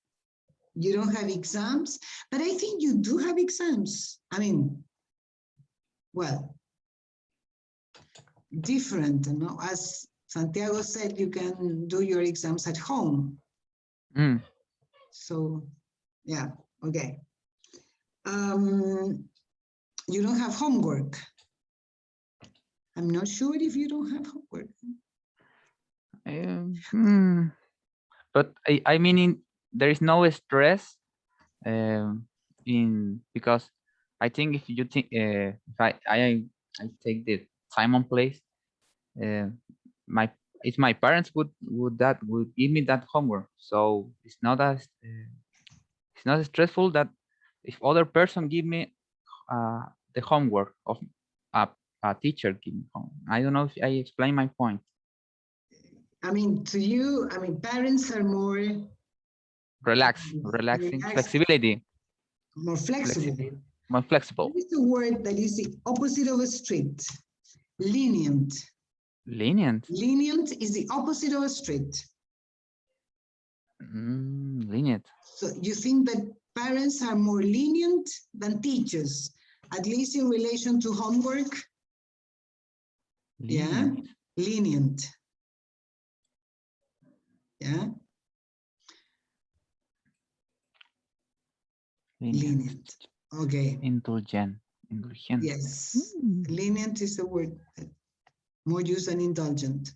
You don't have exams, but I think you do have exams. I mean, well, different, you know, as Santiago said, you can do your exams at home. So, yeah, okay. You don't have homework. I'm not sure if you don't have homework. But I mean, there is no stress because I think if you think if I take the Simon place, if my parents would give me that homework, so it's not as it's not stressful that if other person give me the homework of a teacher give me home. I don't know if I explain my point. I mean, to you, I mean, parents are more relaxing, flexibility, more flexible. More flexible. What is the word that is the opposite of a strict? Lenient. Lenient. Lenient is the opposite of a strict. Lenient. So you think that parents are more lenient than teachers, at least in relation to homework? Lenient. Yeah, lenient. Yeah. Lenient. Okay. Indulgent. Yes. Lenient is the word more used than indulgent.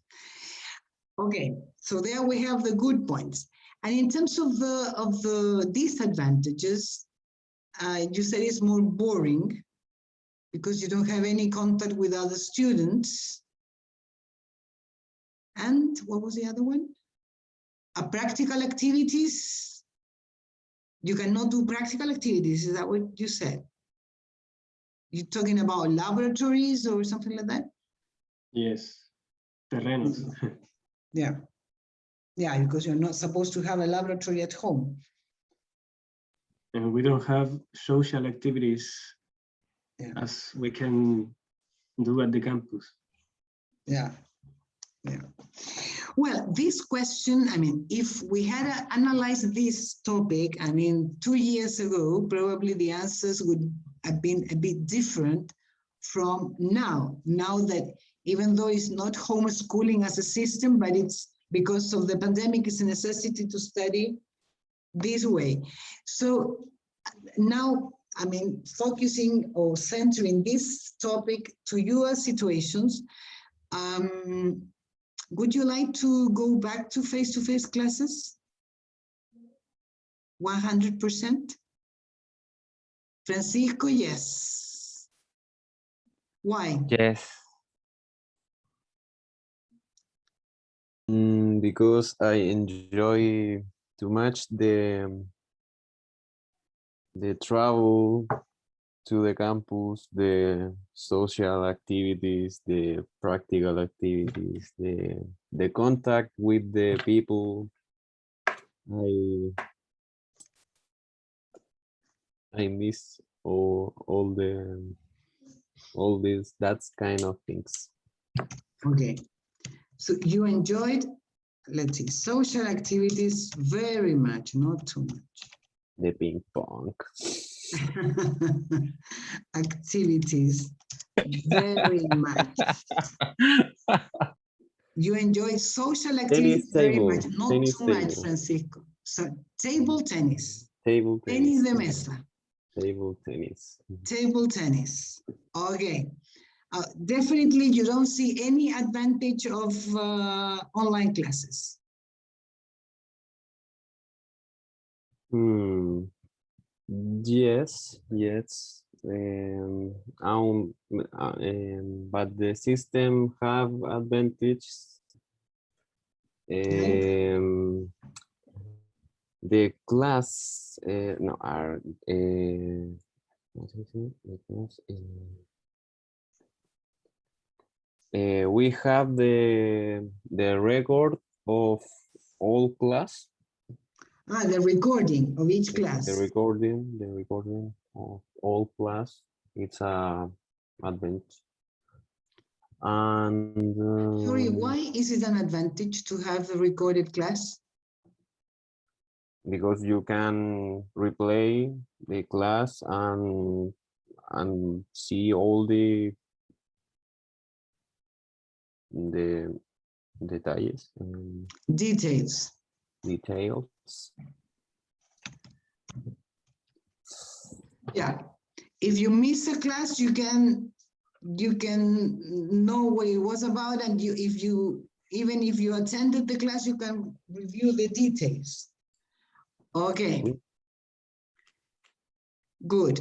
Okay, so there we have the good points. And in terms of the disadvantages, you said it's more boring because you don't have any contact with other students. And what was the other one? Practical activities. You cannot do practical activities. Is that what you said? You're talking about laboratories or something like that? Yes, terrenos. Yeah. Yeah, because you're not supposed to have a laboratory at home. And we don't have social activities as we can do at the campus. Yeah. Yeah. Well, this question, I mean, if we had analyzed this topic, I mean, 2 years ago, probably the answers would have been a bit different from now. Now that even though it's not homeschooling as a system, but it's because of the pandemic, it's a necessity to study this way. So now, I mean, focusing or centering this topic to your situations, would you like to go back to face-to-face classes? 100%? Francisco, yes. Why? Yes. Because I enjoy too much the travel to the campus, the social activities, the practical activities, the contact with the people. I miss all these that kind of things. Okay, So you enjoyed, let's see, social activities very much, not too much. The ping pong. Activities very much. You enjoy social activities very much, not tennis too much, table. Francisco. So table tennis, Table tenis tennis. de mesa, Table tennis. table tennis. Okay. Definitely you don't see any advantage of online classes. Yes, yes. But the system have advantages. The class no are what is it? The class, we have the record of all class. The recording of each class. The recording of all class. It's a advantage. And Sorry, why is it an advantage to have the recorded class? because you can replay the class and see all the detalles. Details. Details. Yeah. If you miss a class, you can know what it was about, and even if you attended the class, you can review the details. Okay. Good.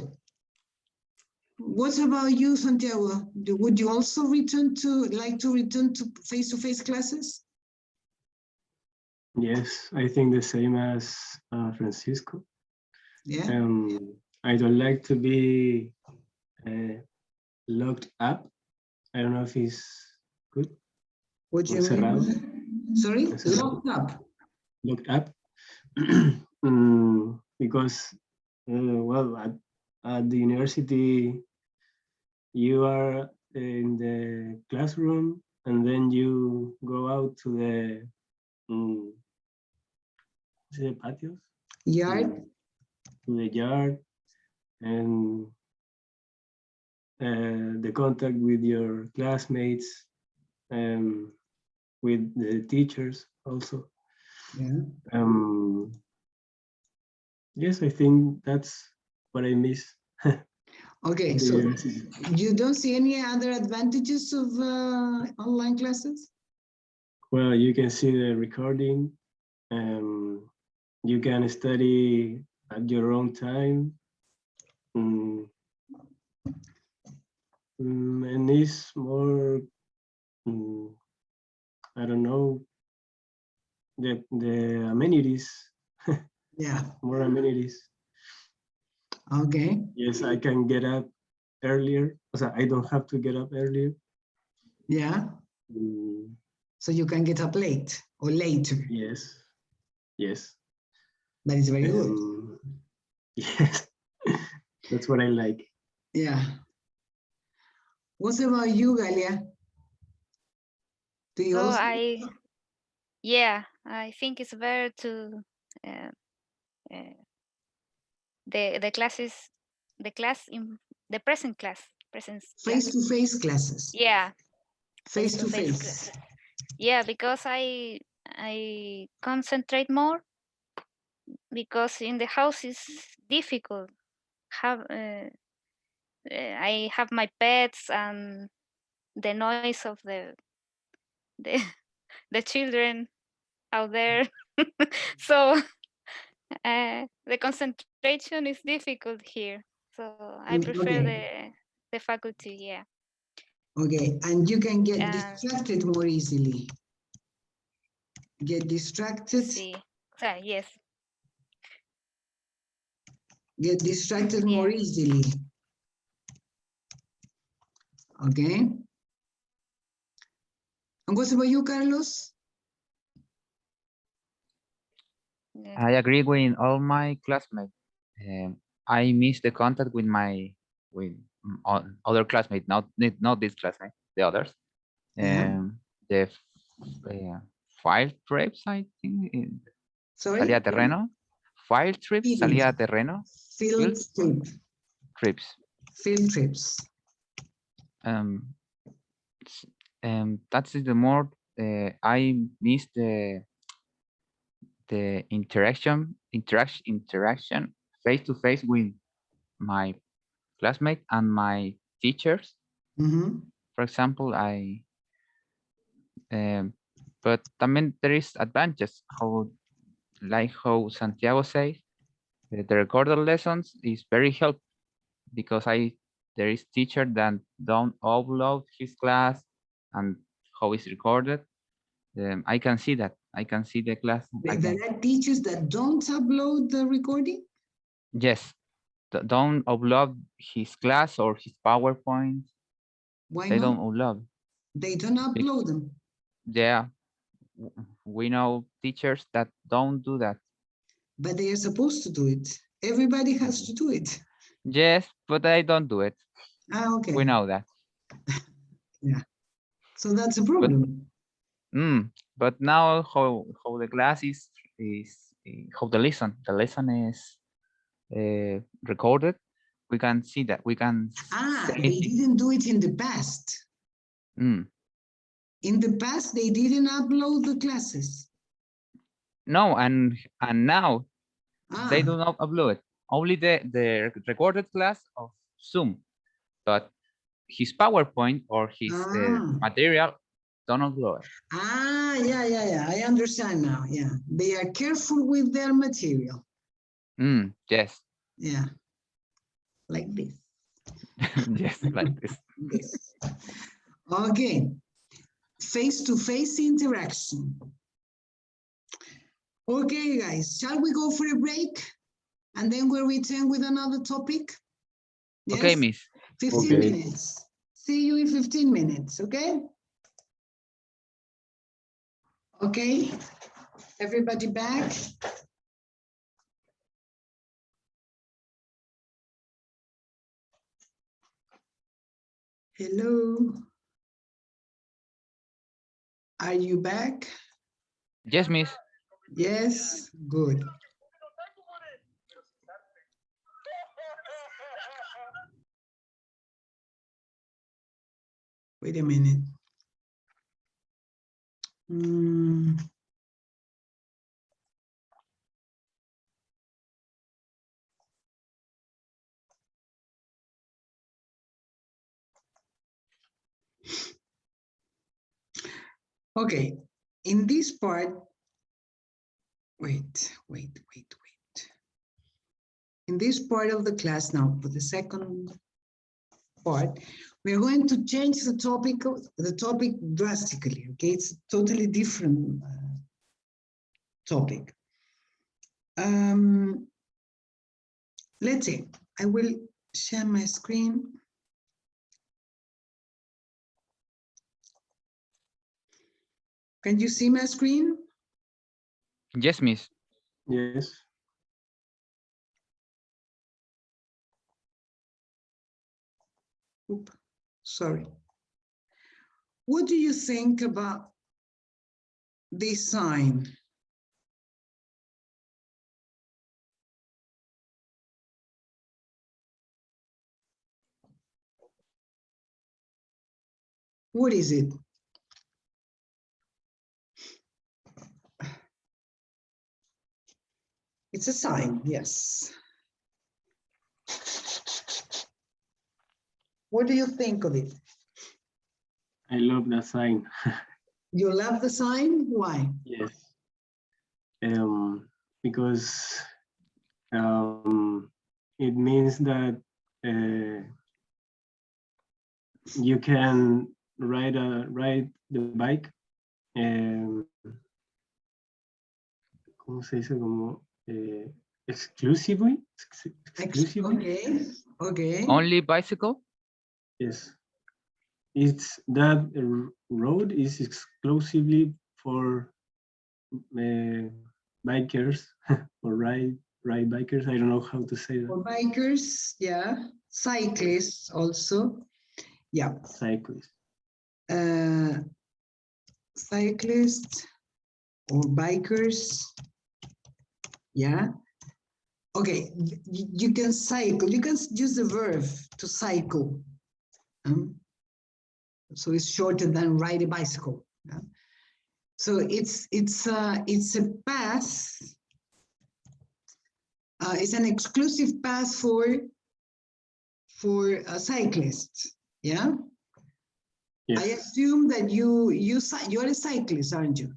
What about you, Santiago? Would you also like to return to face-to-face classes? Yes, I think the same as Francisco. Yeah. I don't like to be locked up. I don't know if it's good. What do you mean? Sorry, locked up. Locked up. Because, well, at the university, you are in the classroom and then you go out to the patios? Yard. To the yard, and the contact with your classmates, with the teachers also. Yeah. Yes, I think that's what I miss. Okay, so you don't see any other advantages of online classes? Well, you can see the recording. You can study at your own time. And it's more, I don't know, the amenities. Yeah. More amenities. Okay. Yes, I can get up earlier. So I don't have to get up earlier. Yeah. So you can get up late or later. Yes. Yes. That is very good. Yes. That's what I like. Yeah. What about you, Galia? Do you also? I think it's better to the present class. Face-to-face classes. Yeah. Face-to-face. Yeah, because I concentrate more, because in the house is difficult. I have my pets and the noise of the children out there. So the concentration is difficult here. So I prefer the faculty, yeah. Okay, and you can get distracted more easily. Get distracted. See. So, yes. Get distracted more easily. Okay. And what about you, Carlos? I agree with all my classmates. I miss the contact with other classmates, not this classmate, the others. The field trips, I think. Sorry? Salida a terreno. Field trips, Field. salida a terreno. Field trip. Trips. Field trips. That's the more I miss the interaction face to face with my classmates and my teachers. Mm-hmm. For example, but también there is advantages how Santiago says, the recorded lessons is very helpful because there is teacher that don't upload his class and how it's recorded. I can see that. I can see the class. There are teachers that don't upload the recording? Yes. Don't upload his class or his PowerPoint. Why They not? don't upload. They don't upload them. Yeah. We know teachers that don't do that. But they are supposed to do it. Everybody has to do it. Yes, but I don't do it. Ah, okay. We know that. Yeah. So that's a problem. But now how the class is how the lesson is recorded, we can see that. We can They didn't do it in the past. In the past, they didn't upload the classes. No, and now they do not upload it. Only the recorded class of Zoom, but his PowerPoint or his material don't upload it. Yeah. I understand now. Yeah, they are careful with their material. Yes. Yeah, like this. Yes, like this. This. Okay. Face-to-face interaction. Okay, guys, shall we go for a break? And then we'll return with another topic? Yes? Okay, miss. 15 minutes. See you in 15 minutes, okay? Okay, everybody back? Hello? Are you back? Yes, miss. Yes, good. Wait a minute. Okay, in this part, wait. In this part of the class now, for the second part, we're going to change the topic drastically, okay? It's a totally different topic. Let's see, I will share my screen. Can you see my screen? Yes, miss. Yes. Oops, sorry. What do you think about this sign? What is it? It's a sign, yes. What do you think of it? I love that sign. You love the sign? Why? Yes. Because it means that you can ride the bike. ¿Cómo se dice? Como exclusively. Okay. Only bicycle? Yes. It's that road is exclusively for bikers or ride bikers. I don't know how to say that. For bikers, yeah. Cyclists also. Yeah. Cyclists. cyclists or bikers. Yeah. Okay, you can cycle. You can use the verb to cycle. So it's shorter than ride a bicycle. Yeah? So it's a path. It's an exclusive path for cyclists. Yeah. Yes. I assume that you're a cyclist, aren't you?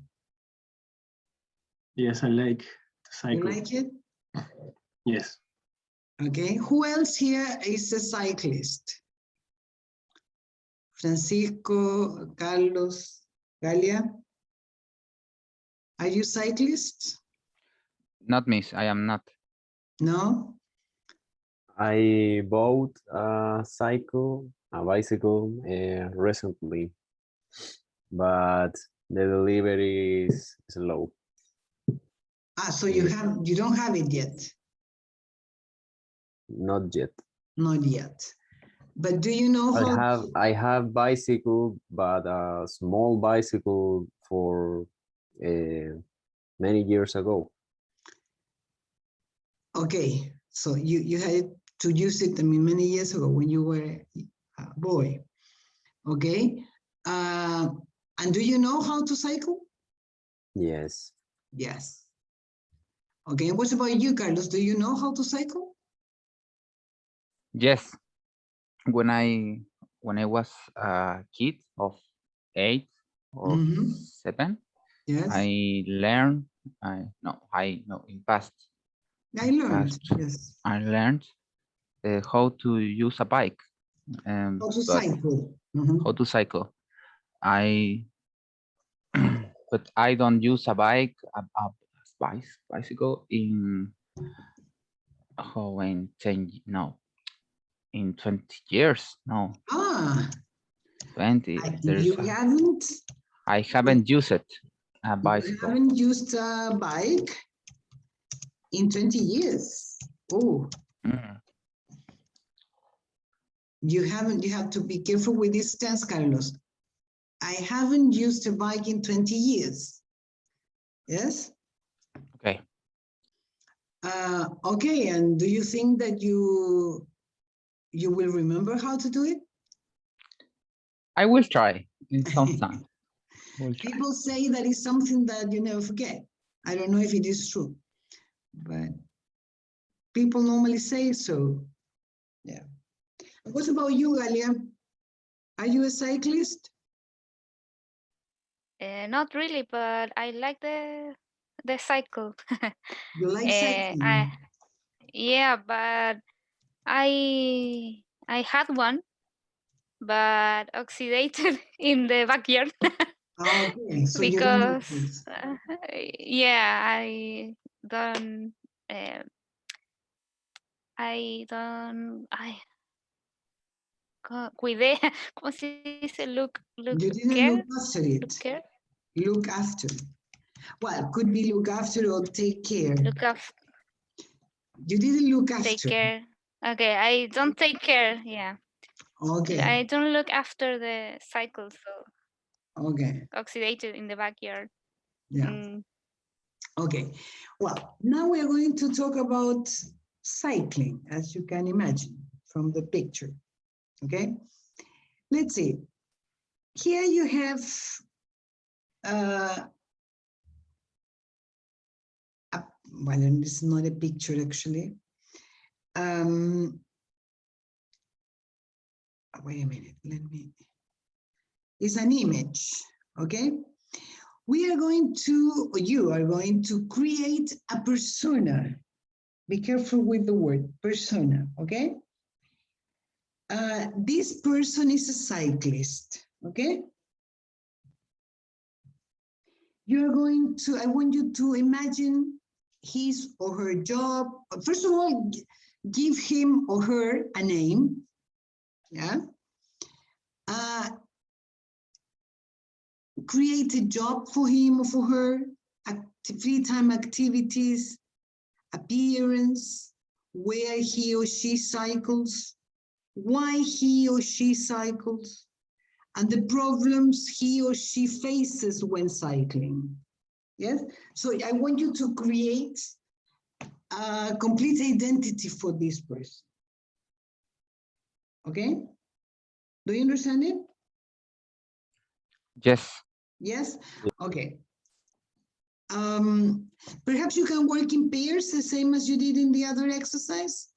Yes, I like to You cycle. like it? Yes. Okay. Who else here is a cyclist? Francisco, Carlos, Galia. Are you cyclists? Not miss. I am not. No? I bought a bicycle recently, but the delivery is slow. Ah, so you don't have it yet? Not yet. Not yet. But do you know how I have bicycle, but a small bicycle for many years ago. Okay, so you had to use it, I mean, many years ago when you were a boy. Okay. And do you know how to cycle? Yes. Yes. Okay, what about you, Carlos? Do you know how to cycle? Yes. When I was a kid of 8 or 7, Yes. I learned. In past. I learned. Past, Yes. I learned how to use a bike. How to cycle. How to cycle. But I don't use a bike, bicycle in in 20 years. No. Ah. 20. I haven't used it. A bicycle. You haven't used a bike in 20 years. Oh. Mm. You have to be careful with this tense, Carlos. I haven't used a bike in 20 years. Yes? Okay. Okay, and do you think that you will remember how to do it? I will try in some time. People say that it's something that you never forget. I don't know if it is true, but people normally say so. Yeah. What about you, Galia? Are you a cyclist? Not really, but I like the cycle. You like cycling? Yeah, but I had one, but oxidated in the backyard. Okay, so you don't like Because yeah, cuidé, ¿cómo se dice? Look You didn't care? look after it. Look after. Well, could be look after or take care. Look after. You didn't look after. Take care. Okay, I don't take care. Yeah. Okay. I don't look after the cycle, so. Okay. Oxidated in the backyard. Yeah. Okay. Well, now we are going to talk about cycling, as you can imagine from the picture. Okay. Let's see. Here you have well, it's not a picture actually. Wait a minute, it's an image, okay? You are going to create a persona. Be careful with the word persona, okay? This person is a cyclist, okay? I want you to imagine his or her job. First of all, give him or her a name, yeah? Create a job for him or for her, free time activities, appearance, where he or she cycles, why he or she cycles, and the problems he or she faces when cycling. Yes, so I want you to create a complete identity for this person. Okay, do you understand it? Yes. Yes, okay. Perhaps you can work in pairs the same as you did in the other exercise.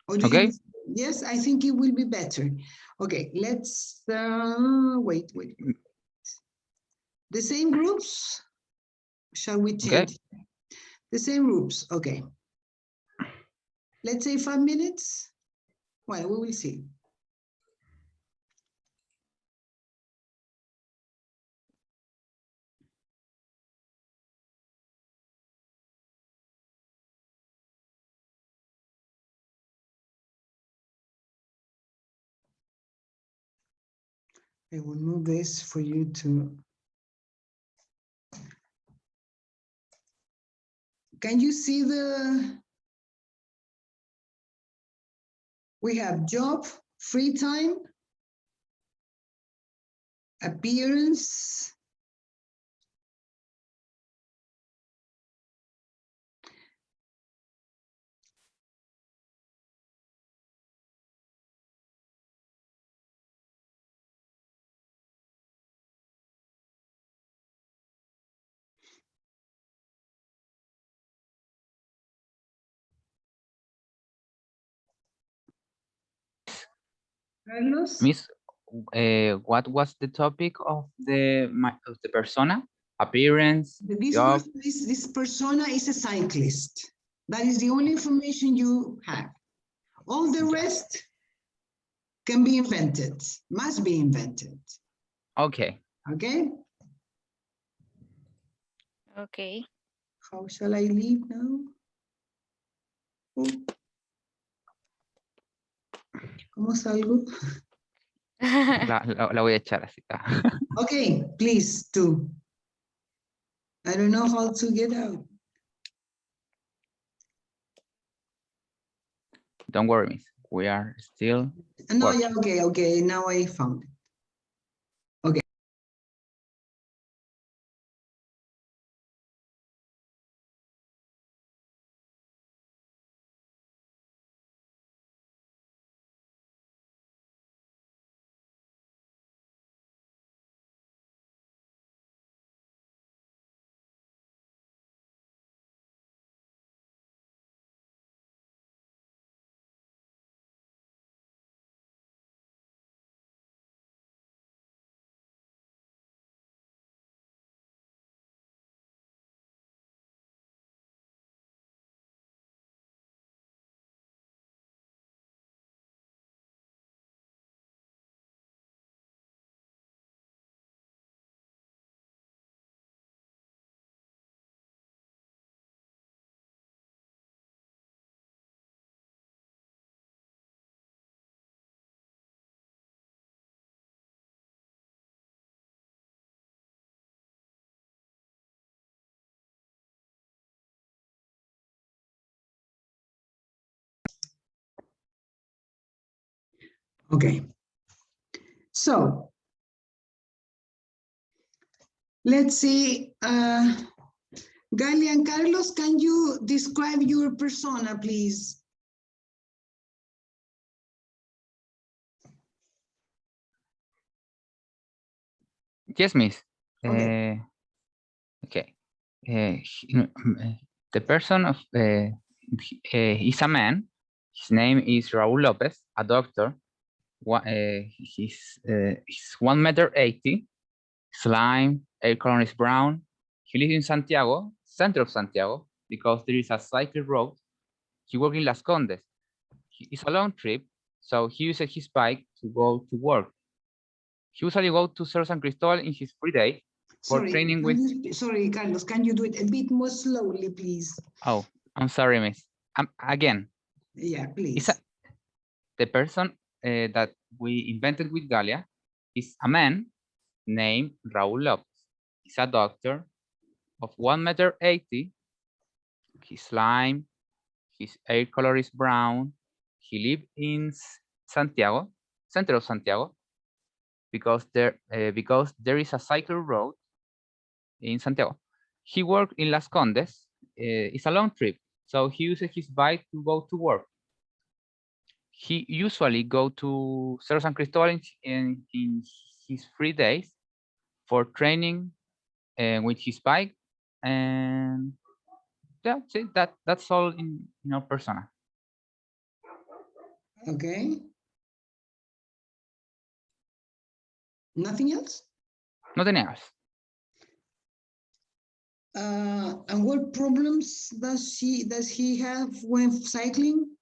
Or do Okay. you? Yes, I think it will be better. Okay, let's wait. The same groups? Shall we change? Okay. The same groups, okay. Let's say 5 minutes. Well, we will see. I will move this for you to. Can you see the? We have job, free time, appearance, Carlos? Miss, what was the topic of the persona? Appearance, job. This persona is a cyclist. That is the only information you have. All the rest can be invented, must be invented. Okay. Okay? Okay. How shall I leave now? Oh. ¿Cómo salgo? La voy a echar así. Okay, please do. I don't know how to get out. Don't worry, Miss. We are still. No, working. yeah, okay. Now I found it. Okay. Okay. So let's see. Galia and Carlos, can you describe your persona, please? Yes, Miss. Okay. Okay. The person of is a man. His name is Raul Lopez, a doctor. He's 1 meter 80, slim, hair color is brown. He lives in Santiago, center of Santiago, because there is a cycle road. He works in Las Condes. It's a long trip, so he uses his bike to go to work. He usually goes to Cerro San Cristobal in his free day for training with. Sorry, Carlos, can you do it a bit more slowly, please? Oh, I'm sorry, Miss. Again. Yeah, please. The person that we invented with Galia is a man named Raul Lopez. He's a doctor of 1 meter 80. He's slim. His hair color is brown. He lives in Santiago, center of Santiago, because there is a cycle road in Santiago. He worked in Las Condes. It's a long trip, so he uses his bike to go to work. He usually go to Cerro San Cristobal in his free days for training with his bike, and that's it. That's all in our persona. Okay. Nothing else? Nothing else. And what problems does he have when cycling?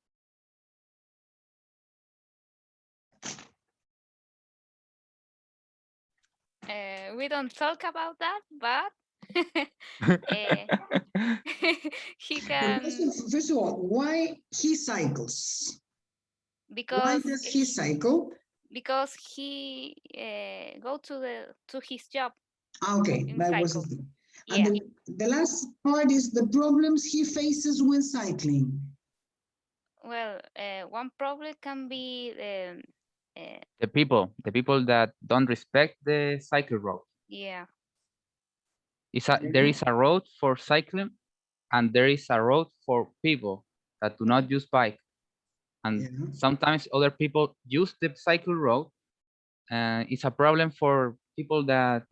We don't talk about that, but he can First of all, why he cycles? Why because does he cycle? because he go to his job. Okay, in that was cycle. the thing. Yeah. And the last part is the problems he faces when cycling. Well, one problem can be The people that don't respect the cycle road. yeah. There is a road for cycling, and there is a road for people that do not use bike. And sometimes other people use the cycle road, and it's a problem for people that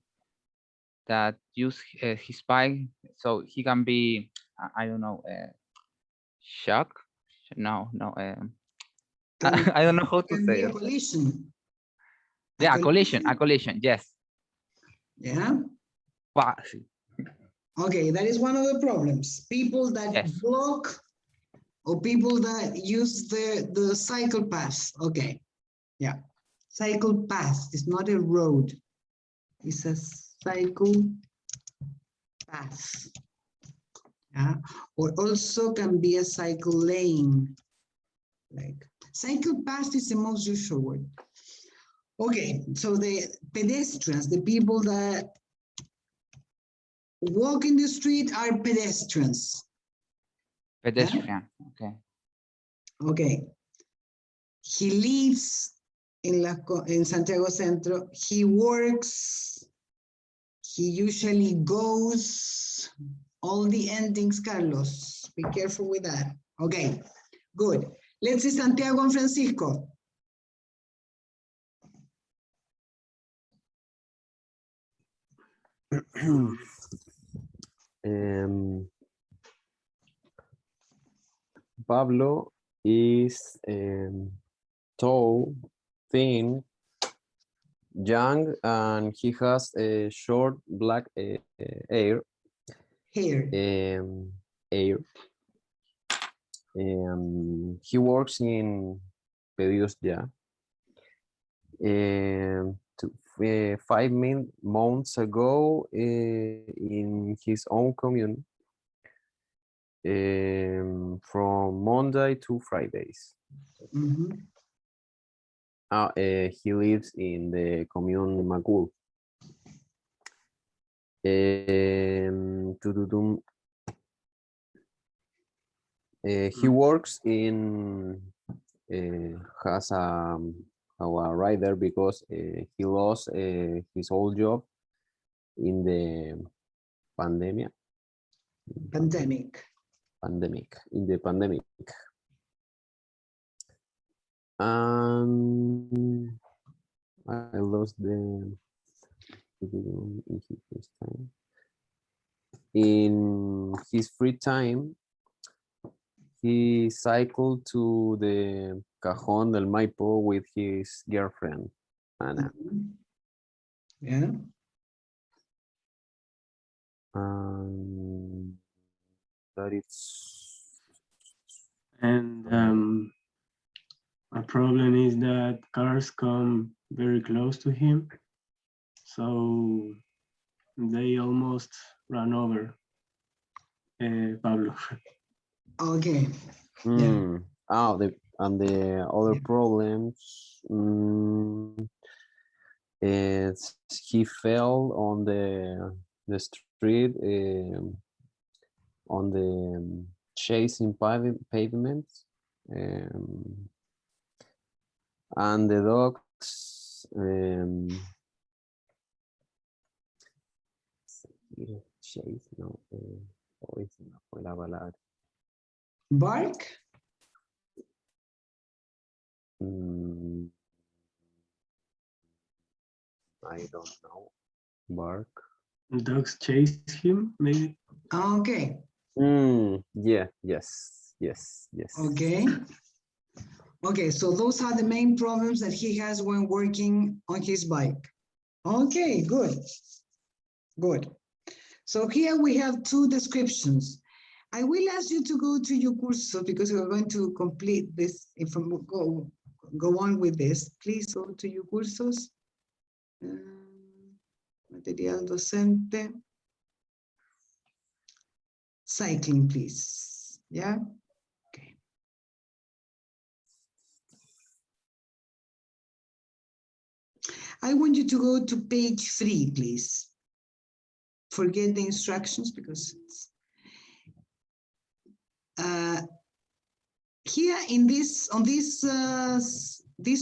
use his bike, so he can be, I don't know, shock. No, I don't know how to Can say be a it. collision. Yeah, a collision. Yes. Yeah. Wow. Okay, that is one of the problems. People that block or people that use the cycle path. Okay. Yeah. Cycle path is not a road. It's a cycle path. Yeah. Or also can be a cycle lane. Like cycle path is the most usual word. Okay, so the pedestrians, the people that walk in the street are pedestrians. Pedestrian. Okay. Okay. He lives in Santiago Centro. He works. He usually goes. All the endings, Carlos. Be careful with that. Okay, good. Let's see Santiago and Francisco. Pablo is tall, thin, young, and he has a short black hair. Hair. He works in Pedidos Ya. 5 months ago, in his own commune, from Monday to Fridays. He lives in the commune Macul. He works in has a rider because he lost his old job in the pandemic. In the pandemic. I lost the in his free time. He cycled to the Cajón del Maipo with his girlfriend, Ana. Yeah. That it's. And a problem is that cars come very close to him, so they almost run over Pablo. Okay. Yeah. The other problems is he fell on the street on the chasing pavement, and the dogs Chase, no. Hoy se me fue la palabra. Bark? I don't know. Bark. Dogs chase him, maybe. Okay. Yeah, yes. Okay. Okay, so those are the main problems that he has when working on his bike. Okay, good. Good. So here we have two descriptions. I will ask you to go to your curso because we are going to complete this, go on with this. Please go to your cursos. Material docente. Cycling, please. Yeah. Okay. I want you to go to page 3, please. Forget the instructions because it's here in this on this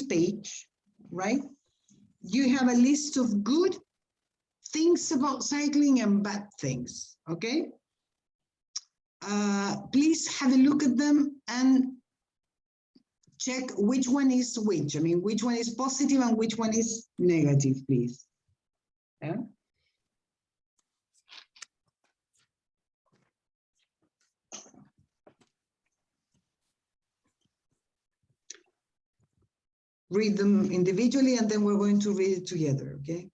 page, right? You have a list of good things about cycling and bad things. Okay. Please have a look at them and check which one is which. I mean, which one is positive and which one is negative, please. Yeah. Read them individually and then we're going to read it together, okay?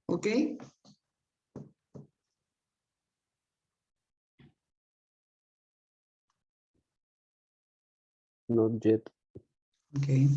Okay. Not yet. Okay.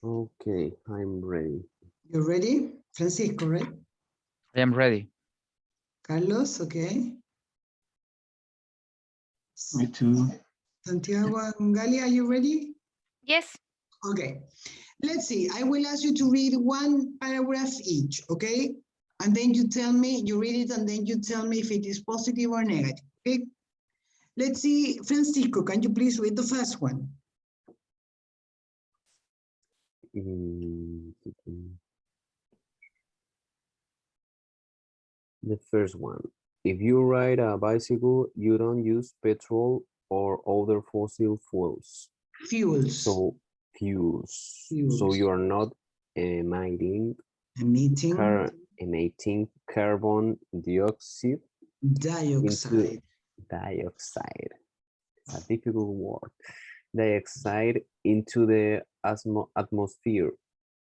Okay, I'm ready. You ready? Francisco, right? I am ready. Carlos, okay. Me too. Santiago and Gali, are you ready? Yes. Okay. Let's see. I will ask you to read one paragraph each, okay? And then you tell me, you read it, and then you tell me if it is positive or negative, okay? Let's see. Francisco, can you please read the first one? The first one. If you ride a bicycle, you don't use petrol or other fossil fuels. Fuels. So fuels. So Fuels. you are not emitting Emitting emitting carbon dioxide dioxide. dioxide. It's a difficult word. Dioxide into the atmosphere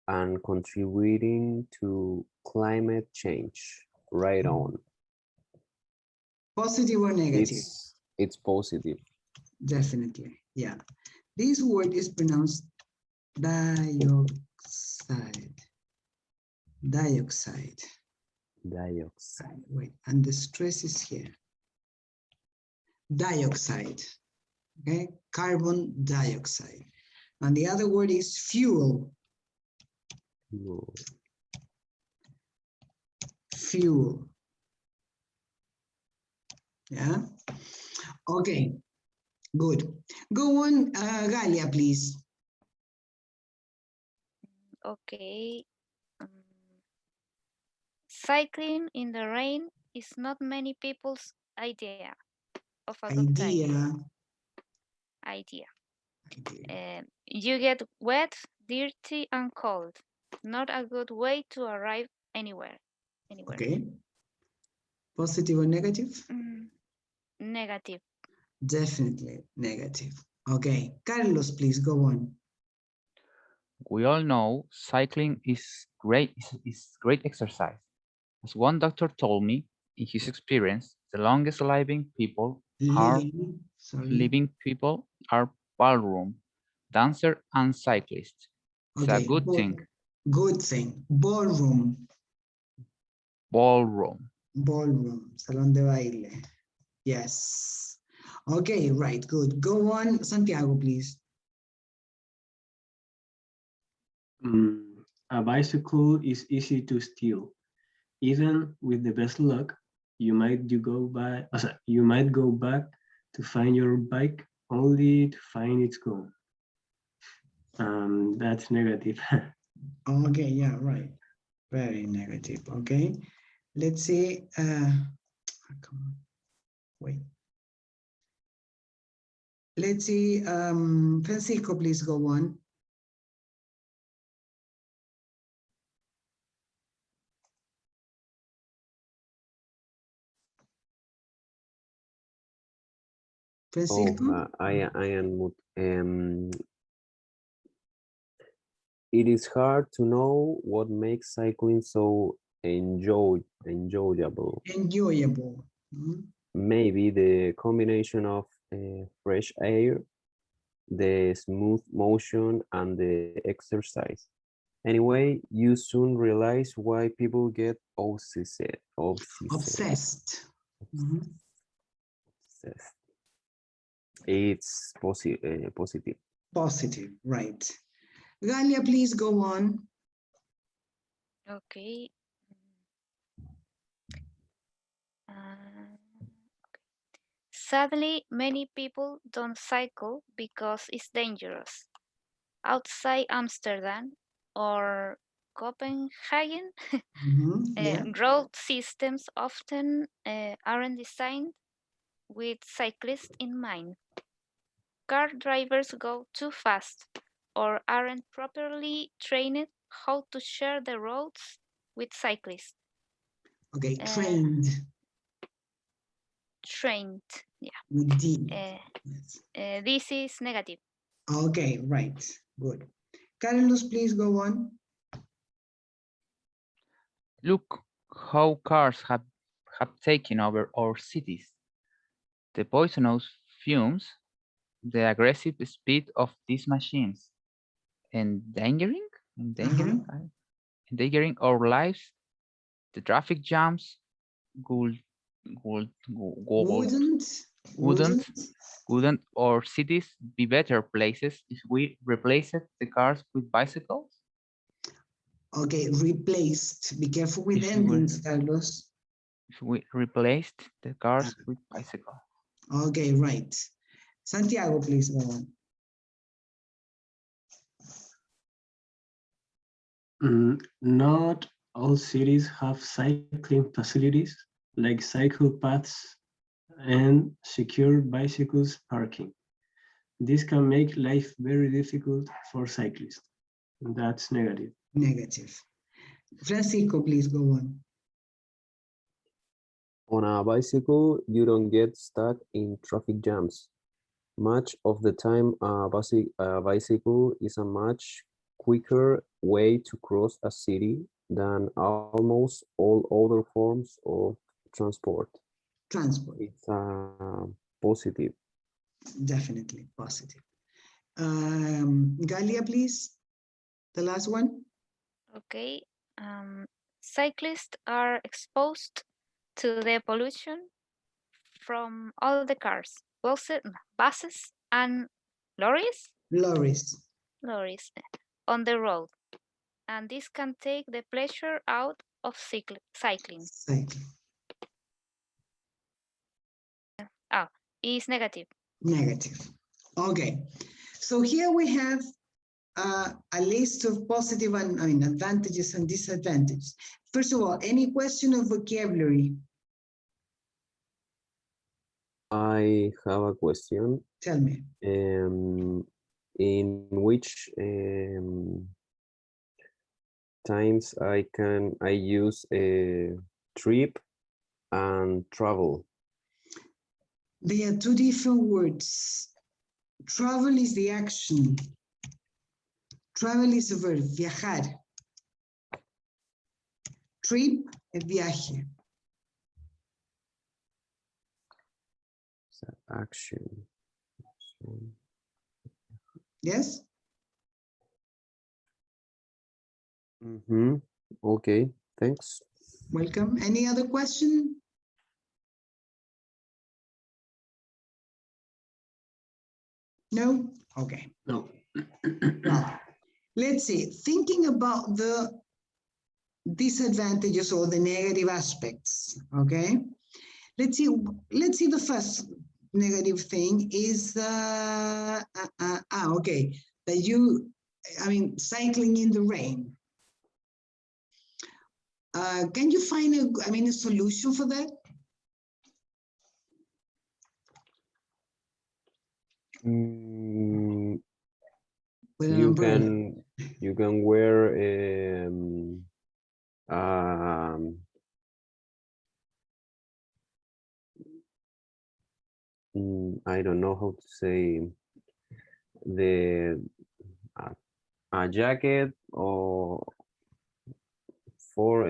and contributing to climate change. Right on. Positive or negative? It's positive. Definitely, yeah. This word is pronounced dioxide. Dioxide. Dioxide. Wait, and the stress is here. Dioxide, okay? Carbon dioxide. And the other word is fuel. No. Fuel. Yeah? Okay, good. Go on, Galia, please. Okay. Cycling in the rain is not many people's idea of a good time. Idea. You get wet, dirty, and cold. Not a good way to arrive anywhere. Okay. Positive or negative? Negative. Definitely negative. Okay, Carlos, please go on. We all know cycling is great exercise. As one doctor told me, in his experience, the longest living people are ballroom, dancer, and cyclists. It's a good thing. Good thing. Ballroom. Ballroom. Ballroom. Salón de baile. Yes. Okay, right, good. Go on, Santiago, please. A bicycle is easy to steal. Even with the best luck, you might go back to find your bike only to find it's gone. That's negative. Okay, yeah, right. Very negative. Okay. Let's see. Come on. Wait. Let's see. Francisco, please go on. Francisco? Oh, I am. It is hard to know what makes cycling so enjoyable. Enjoyable. Maybe the combination of fresh air, the smooth motion, and the exercise. Anyway, you soon realize why people get obsessed. Obsessed. Obsessed. It's positive. Positive, right. Galia, please go on. Okay. Sadly, many people don't cycle because it's dangerous. Outside Amsterdam or Copenhagen, road systems often aren't designed with cyclists in mind. Car drivers go too fast or aren't properly trained how to share the roads with cyclists. Okay, trained. Trained, yeah. With D. This is negative. Okay, right. Good. Carlos, please go on. Look how cars have taken over our cities. The poisonous fumes, the aggressive speed of these machines, endangering endangering, endangering our lives. The traffic jams would, would, would, Wouldn't. wouldn't our cities be better places if we replaced the cars with bicycles? Okay, replaced. Be careful with If we were- endings, Carlos. If we replaced the cars with bicycles. Okay, right. Santiago, please go on. Not all cities have cycling facilities like cycle paths and secure bicycles parking. This can make life very difficult for cyclists. That's negative. Negative. Francisco, please go on. On a bicycle, you don't get stuck in traffic jams. Much of the time, a bicycle is a much quicker way to cross a city than almost all other forms of transport. Transport, It's positive. definitely positive. Galia, please. The last one. Okay. Cyclists are exposed to the pollution from all the cars, buses and lorries Lorries. on the road. And this can take the pleasure out of cycling. Cycling. Is negative. Negative. Okay. So here we have a list of positive and advantages and disadvantages. First of all, any question of vocabulary? I have a question. Tell me. In which times I use a trip and travel? They are two different words. Travel is the action. Travel is a verb, viajar. Trip, es viaje. Action. Yes? Okay, thanks. Welcome. Any other question? No? Okay. No. Well, let's see. Thinking about the disadvantages or the negative aspects, okay? Let's see the first negative thing is, okay, that cycling in the rain. Can you find a solution for that? With an umbrella. You can wear I don't know how to say a jacket or for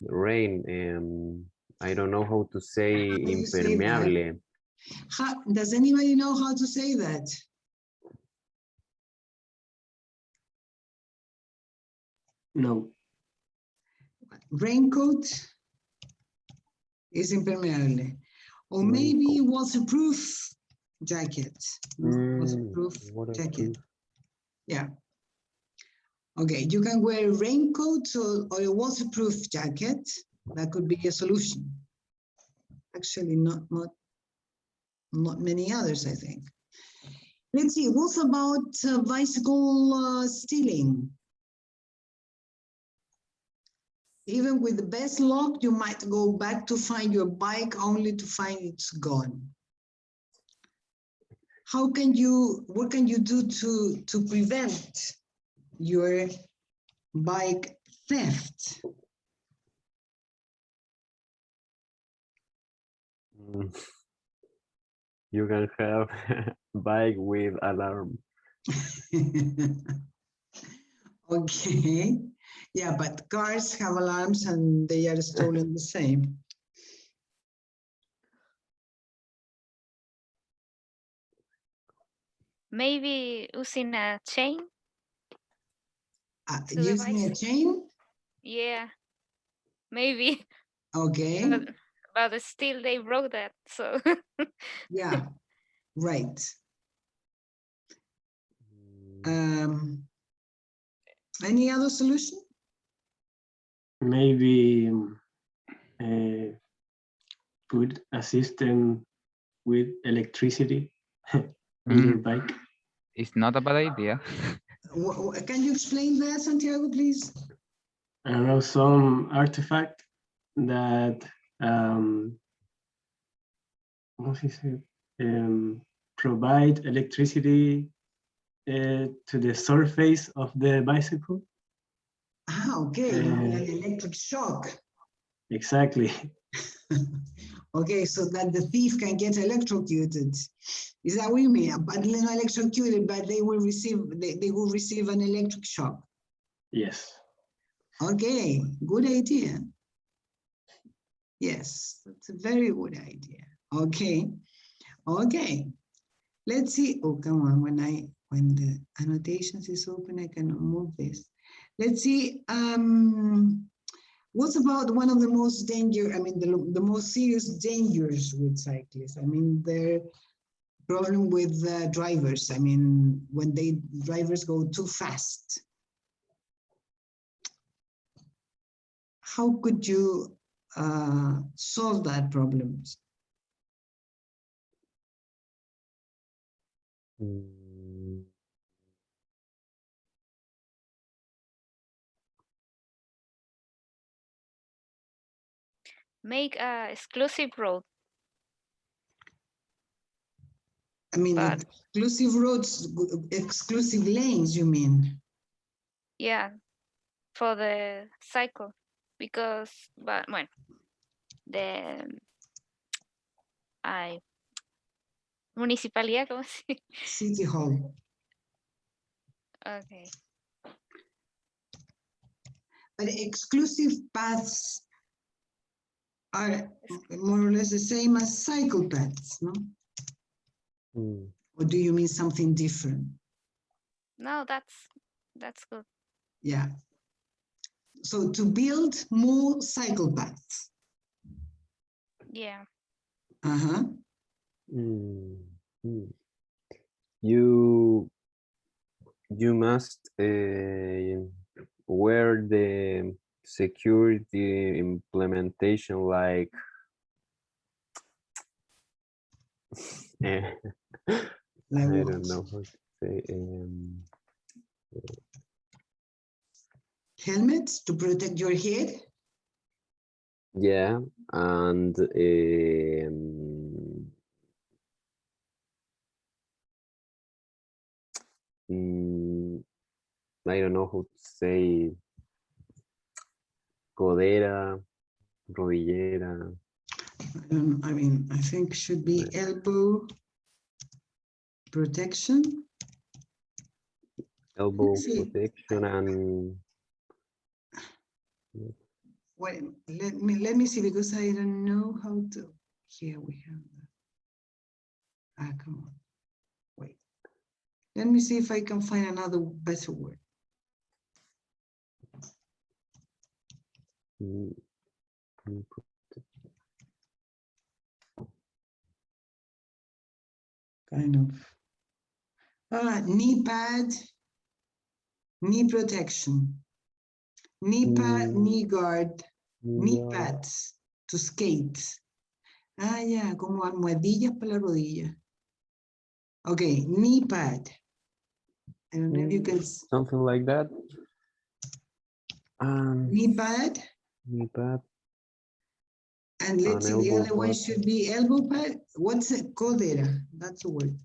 rain. I don't know how to say How do you say that? impermeable. Does anybody know how to say that? No. Raincoat is impermeable. Or maybe waterproof jacket. Waterproof jacket. Yeah. Okay, you can wear a raincoat or a waterproof jacket. That could be a solution. Actually, not many others, I think. Let's see, what about bicycle stealing? Even with the best luck, you might go back to find your bike only to find it's gone. What can you do to prevent your bike theft? You can have bike with alarm. Okay. Yeah, but cars have alarms and they are stolen the same. Maybe using a chain. to the Using a bicycle. chain? Yeah, maybe. Okay. But still they broke that. So Yeah, right. Any other solution? Maybe put a system with electricity in your bike. It's not a bad idea. Can you explain that, Santiago, please? I don't know, some artifact that provide electricity to the surface of the bicycle. Ah, okay, like electric shock. Exactly. Okay, so that the thief can get electrocuted. Is that what you mean? But not electrocuted, but they will receive an electric shock. Yes. Okay, good idea. Yes, that's a very good idea. Okay, okay. Let's see. Oh, come on. When the annotations is open, I cannot move this. Let's see. What's about one of the most dangerous, I mean, the most serious dangers with cyclists? I mean, their problem with drivers. I mean, when drivers go too fast. How could you solve that problem? make a exclusive road. I mean, But exclusive roads, exclusive lanes, you mean? yeah, for the cycle, because but well, the municipalidad, ¿cómo se? City Hall. Okay. But exclusive paths are more or less the same as cycle paths, no? Or do you mean something different? No, that's good. Yeah. So to build more cycle paths. Yeah. Uh-huh. You must wear the security implementation like I don't know how to say helmets to protect your head. yeah, and I don't know how to say codera, rodillera. I mean, I think should be elbow protection. Elbow protection and Wait, let me see, because I don't know how to. Here we have that. Come on. Wait. Let me see if I can find another better word. Kind of. Knee pad, knee protection. Knee pad, knee guard, knee pads to skate. Ah, ya, como almohadillas para la rodilla. Okay, knee pad. I don't know if you can. Something like that. Knee pad. Knee pad. And let's see, the other one should be elbow pad. What's it? Codera. That's the word.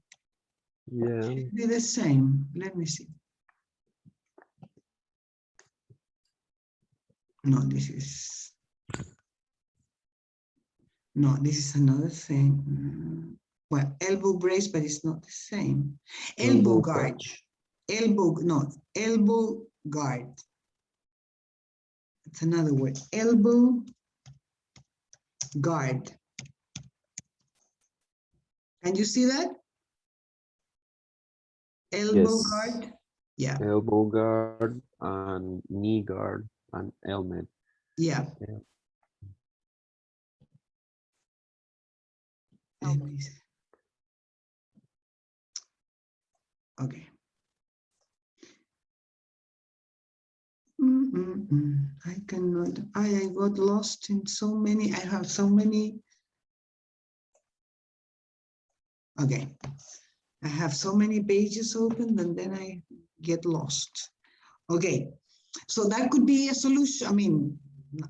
Yeah. Should be the same. Let me see. No, this is. No, this is another thing. Well, elbow brace, but it's not the same. Elbow guard. Elbow guard. That's another word. Elbow guard. Can you see that? Elbow guard. Yeah, elbow guard, and knee guard, and helmet. yeah. Yeah. Let me see. Okay. I cannot, I got lost in so many, I have so many. Okay. I have so many pages open and then I get lost. Okay. So that could be a solution. I mean,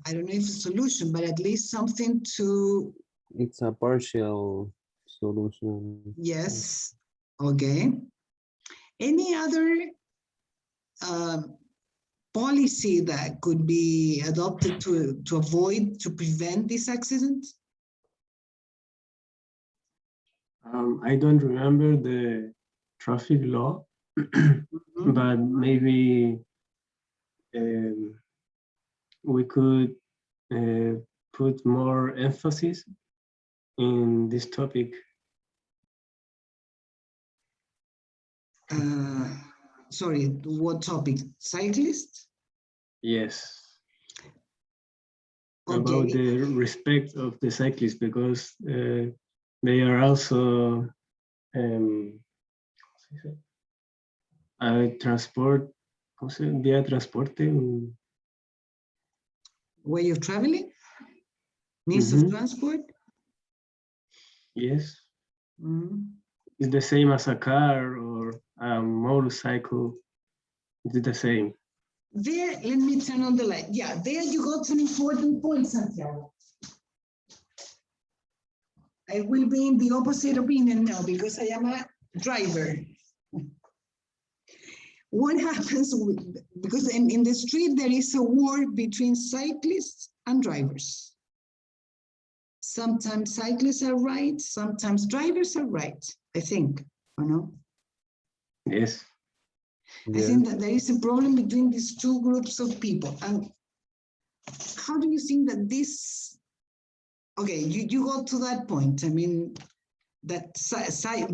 I don't know if it's a solution, but at least something to, It's a partial solution. yes. Okay. Any other policy that could be adopted to avoid, to prevent this accident? I don't remember the traffic law, but maybe we could put more emphasis in this topic. Sorry, what topic? Cyclists? Yes. Okay. About the respect of the cyclists, because they are also transport, vía transporte. Way of traveling? Means of transport? Yes. It's the same as a car or a motorcycle. It's the same. There, let me turn on the light. Yeah, there you got an important point, Santiago. I will be in the opposite opinion now because I am a driver. What happens because in the street there is a war between cyclists and drivers. Sometimes cyclists are right, sometimes drivers are right, I think, or no? Yes. I think that there is a problem between these two groups of people. And how do you think that this, okay, you got to that point. I mean, that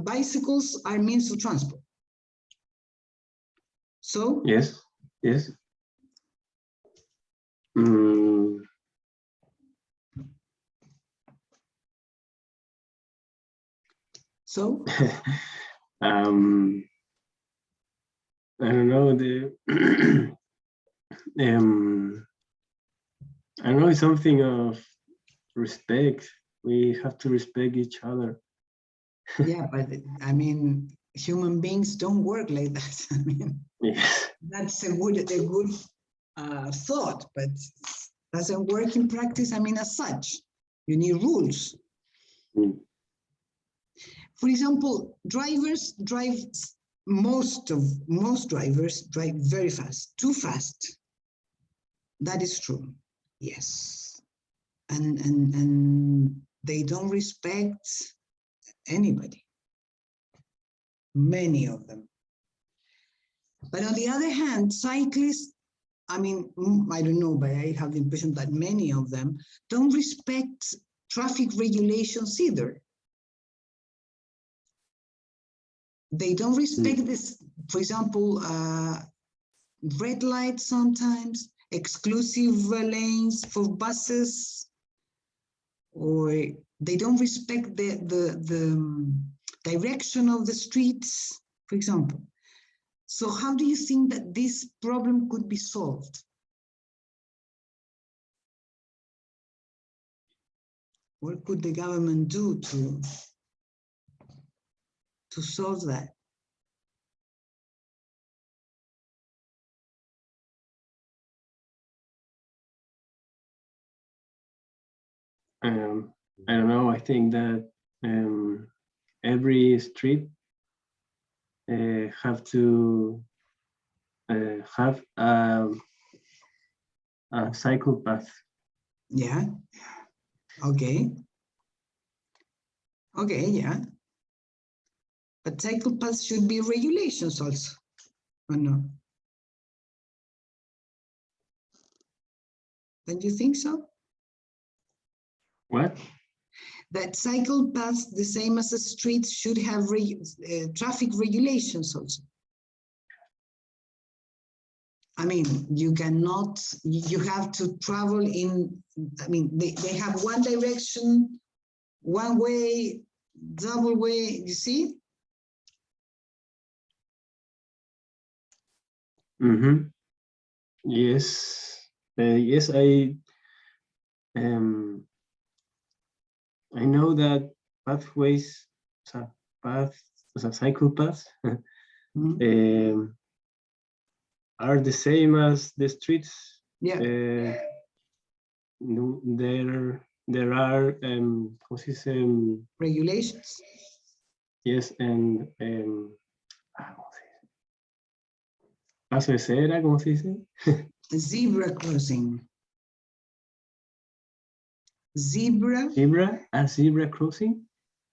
bicycles are means of transport. So? Yes, yes. So? I don't know, I know it's something of respect. We have to respect each other. Yeah, but I mean, human beings don't work like that. I mean, yes. That's a good thought, but doesn't work in practice. I mean, as such, you need rules. For example, most drivers drive very fast, too fast. That is true. Yes. And they don't respect anybody. Many of them. But on the other hand, cyclists, I mean, I don't know, but I have the impression that many of them don't respect traffic regulations either. They don't respect this, for example, red lights sometimes, exclusive lanes for buses, or they don't respect the direction of the streets, for example. So how do you think that this problem could be solved? What could the government do to solve that? I don't know, I think that every street have to have a cycle path. Yeah. Okay. Okay, yeah. But cycle paths should be regulations also, or no? Don't you think so? What? That cycle paths, the same as the streets, should have traffic regulations also. I mean, you cannot, you have to travel in, I mean, they have one direction, one way, double way, you see? Mm-hmm. Yes. Yes, I know that pathways, cycle paths, are the same as the streets. Yeah. No, there are Regulations. yes, and paso de cebra, ¿cómo se dice? Zebra crossing. Zebra. Zebra crossing.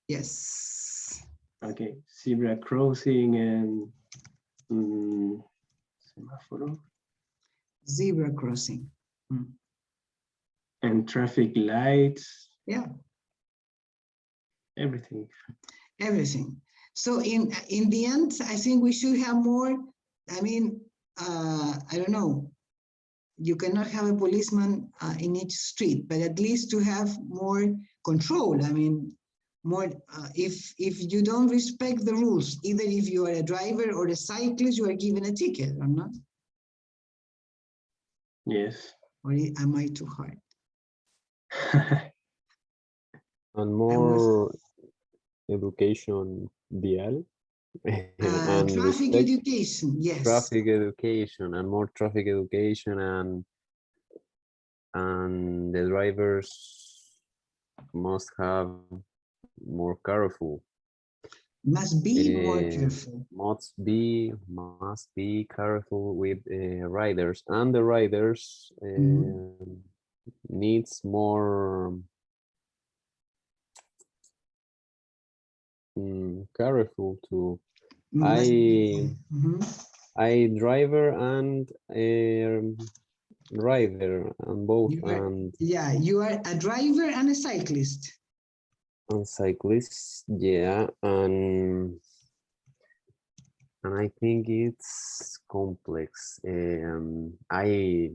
Yes. Okay, zebra crossing and semáforo. Zebra crossing. And traffic lights. Yeah. Everything. Everything. So in the end, I think we should have more. I mean, I don't know. You cannot have a policeman in each street, but at least to have more control. I mean, more. If you don't respect the rules, either if you are a driver or a cyclist, you are given a ticket or not. Yes. Or am I too hard? And more education vial. And traffic education, yes. Traffic education and more traffic education, and the drivers must have more careful. Must be more careful. Must be careful with riders, and the riders needs more careful too. I driver and rider and both, yeah, you are a driver and a cyclist. And cyclist, yeah, and I think it's complex. I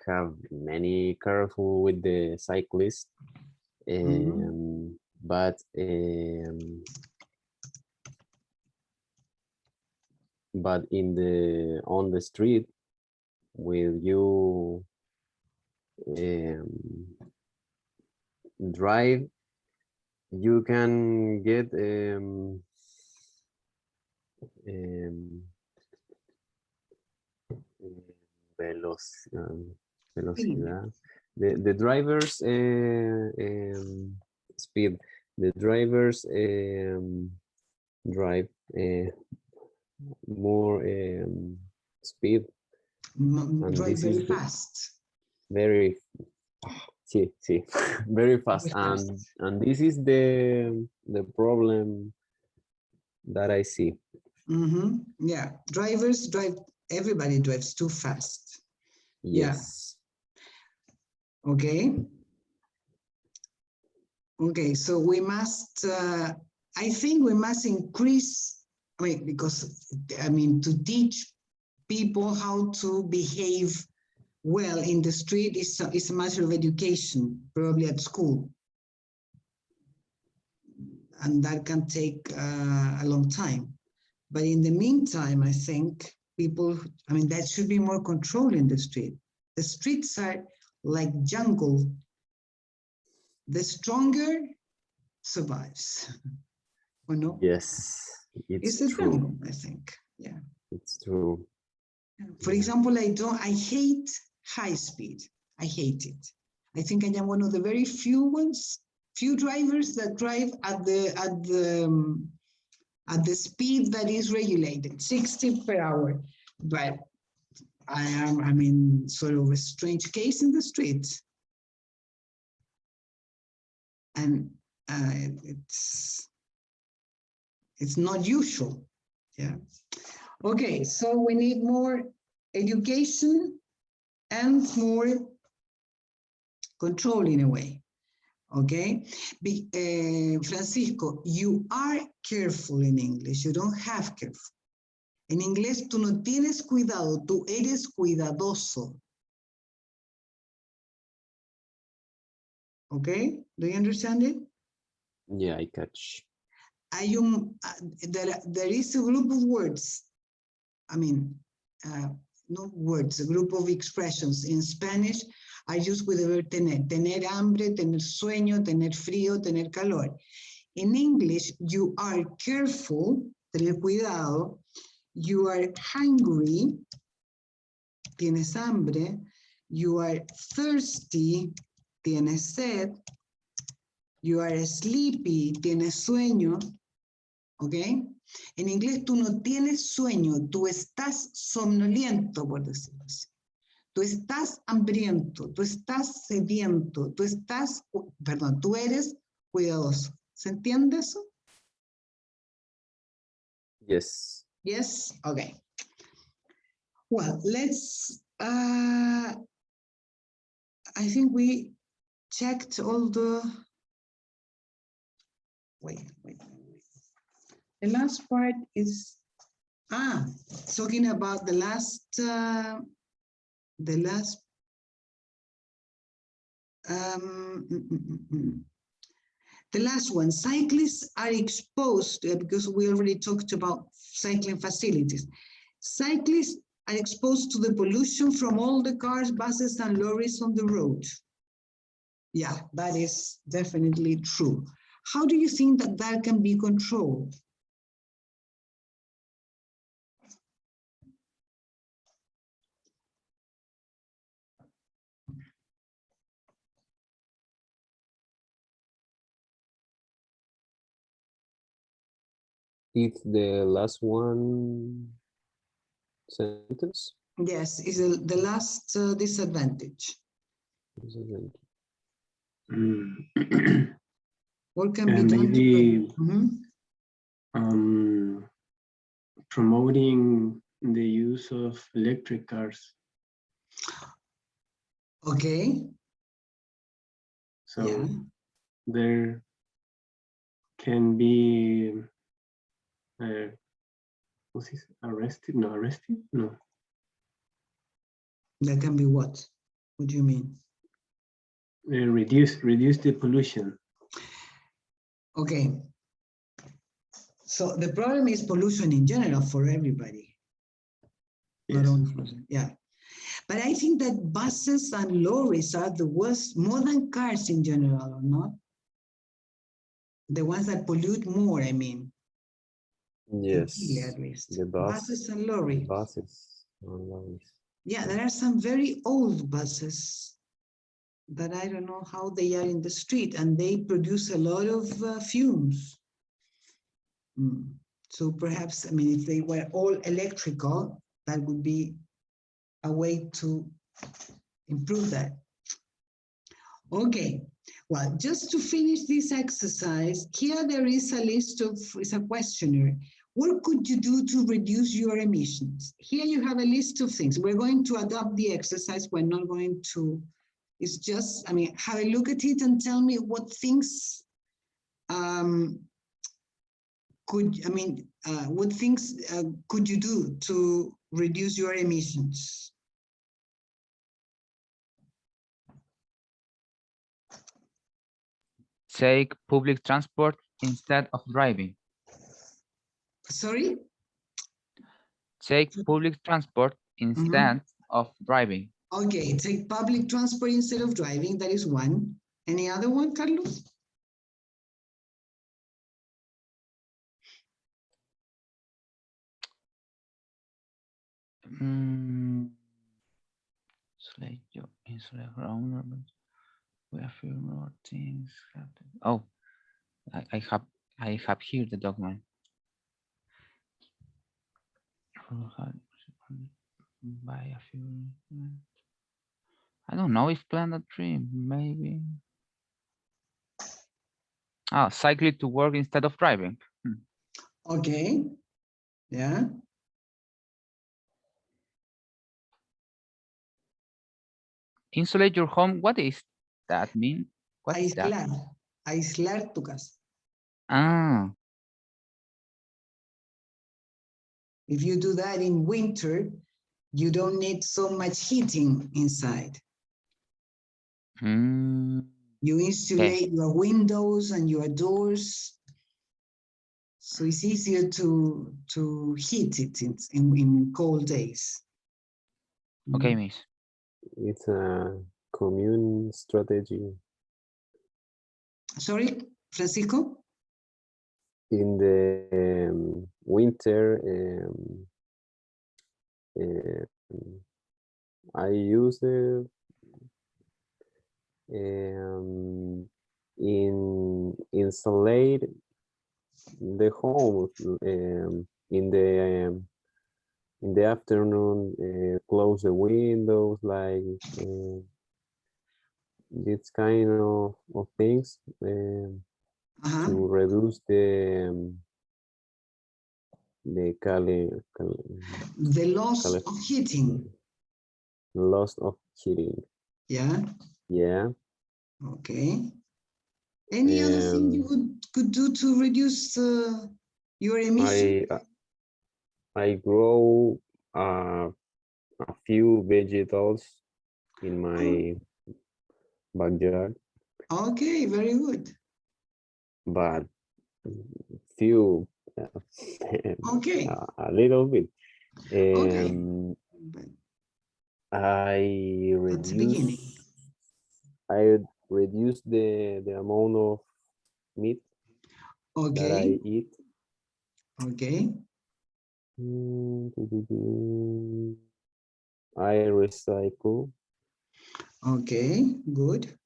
have many careful with the cyclist, but on the street, will you drive, you can get velocidad. The drivers speed. The drivers drive more speed. Drive very fast. Very, very fast. And this is the problem that I see. Yeah, drivers drive. Everybody drives too fast. Yes. Yeah. Okay. Okay, so we must. I think we must increase. I mean, because to teach people how to behave well in the street is a matter of education, probably at school. And that can take a long time. But in the meantime, I think people, there should be more control in the street. The streets are like jungle. The stronger survives. Or no? Yes, it's a true. jungle, I think. Yeah. It's true. For example, I hate high speed. I hate it. I think I am one of the very few drivers that drive at the speed that is regulated, 60 per hour. But I am, sort of a strange case in the street. And it's not usual. Yeah. Okay, so we need more education and more control in a way. Okay, Francisco, you are careful in English. You don't have careful. En inglés, tú no tienes cuidado, tú eres cuidadoso. Okay? Do you understand it? Yeah, I catch. Hay there is a group of words. I mean, no words, a group of expressions in Spanish are used with the verb tener. Tener hambre, tener sueño, tener frío, tener calor. In English, you are careful, tener cuidado. You are hungry, tienes hambre. You are thirsty, tienes sed. You are sleepy, tienes sueño. ¿Ok? En inglés tú no tienes sueño, tú estás somnoliento, por decirlo así. Tú estás hambriento, tú estás sediento, tú eres cuidadoso. ¿Se entiende eso? Yes. Yes? Okay. Well, let's, I think we checked all the, wait. The last part is, talking about the last one. Cyclists are exposed, because we already talked about cycling facilities. Cyclists are exposed to the pollution from all the cars, buses, and lorries on the road. Yeah, that is definitely true. How do you think that can be controlled? It's the last one sentence. Yes, is the last disadvantage. What can be done? Maybe promoting the use of electric cars. Okay. So yeah. There can be arrested? No. That can be what? What do you mean? Reduce the pollution. Okay. So the problem is pollution in general for everybody. Yes. Not only for them. Yeah. But I think that buses and lorries are the worst, more than cars in general, or not? The ones that pollute more, I mean. Yes. At least. The Buses and lorries. Buses and lorries. Yeah, there are some very old buses that I don't know how they are in the street, and they produce a lot of fumes. So perhaps, I mean, if they were all electrical, that would be a way to improve that. Okay, well, just to finish this exercise, here there is a list of, it's a questionnaire. What could you do to reduce your emissions? Here you have a list of things. We're going to adopt the exercise. We're not going to, it's just, I mean, have a look at it and tell me what things what things could you do to reduce your emissions? Take public transport instead of driving. Sorry? Take public transport instead of driving. Okay, take public transport instead of driving. That is one. Any other one, Carlos? We have few more things. Oh, I have here the document. Buy a few. I don't know if plant a tree, maybe. Cycle to work instead of driving. Okay. Yeah. Insulate your home. What is that mean? What is that? Aislar tu casa. If you do that in winter, you don't need so much heating inside. Mm, You insulate your windows and your doors. So it's easier to heat it in cold days. okay, Miss. It's a commune strategy. Sorry, Francisco? In the winter, I use it insulate the home in the afternoon, close the windows, like this kind of things to reduce the The loss of heating. loss of heating. Yeah. Yeah. Okay. Any other thing you could do to reduce your emission? I grow a few vegetables in my backyard, Okay, very good. but few, Okay. a little bit. Okay. I That's the beginning. reduce the amount of meat that I Okay. eat. Okay. I recycle. Okay, good.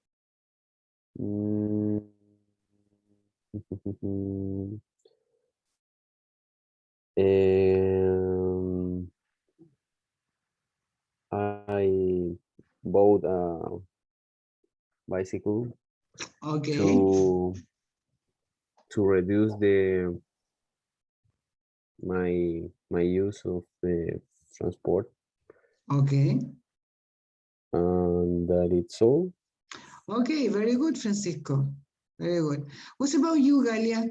I bought a bicycle Okay. to reduce my use of the transport, Okay. and that it's all. Okay, very good, Francisco. Very good. What about you, Galia?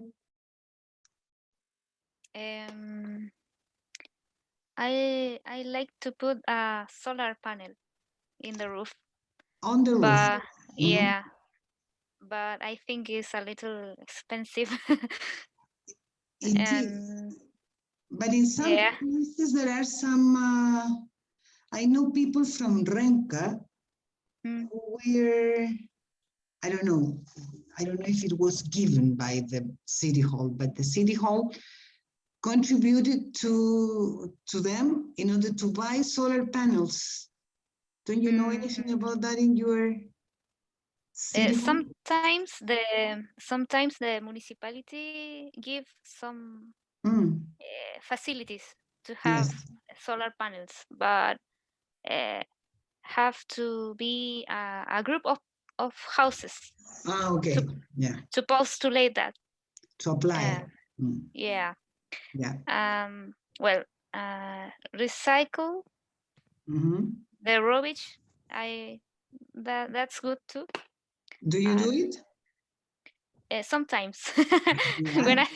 I like to put a solar panel in the roof. On the roof. But yeah, but I think it's a little expensive. It is. And But in some yeah. places there are some, I know people from Renca who were, I don't know if it was given by the city hall, but the city hall contributed to them in order to buy solar panels. Don't you know anything about that in your city hall? Sometimes the municipality give some facilities to have Yes. solar panels, but have to be a group of houses Okay. Yeah. to postulate that. To apply. Yeah. Yeah. Well, recycle the rubbish. That's good too. Do you do it? Sometimes Yeah.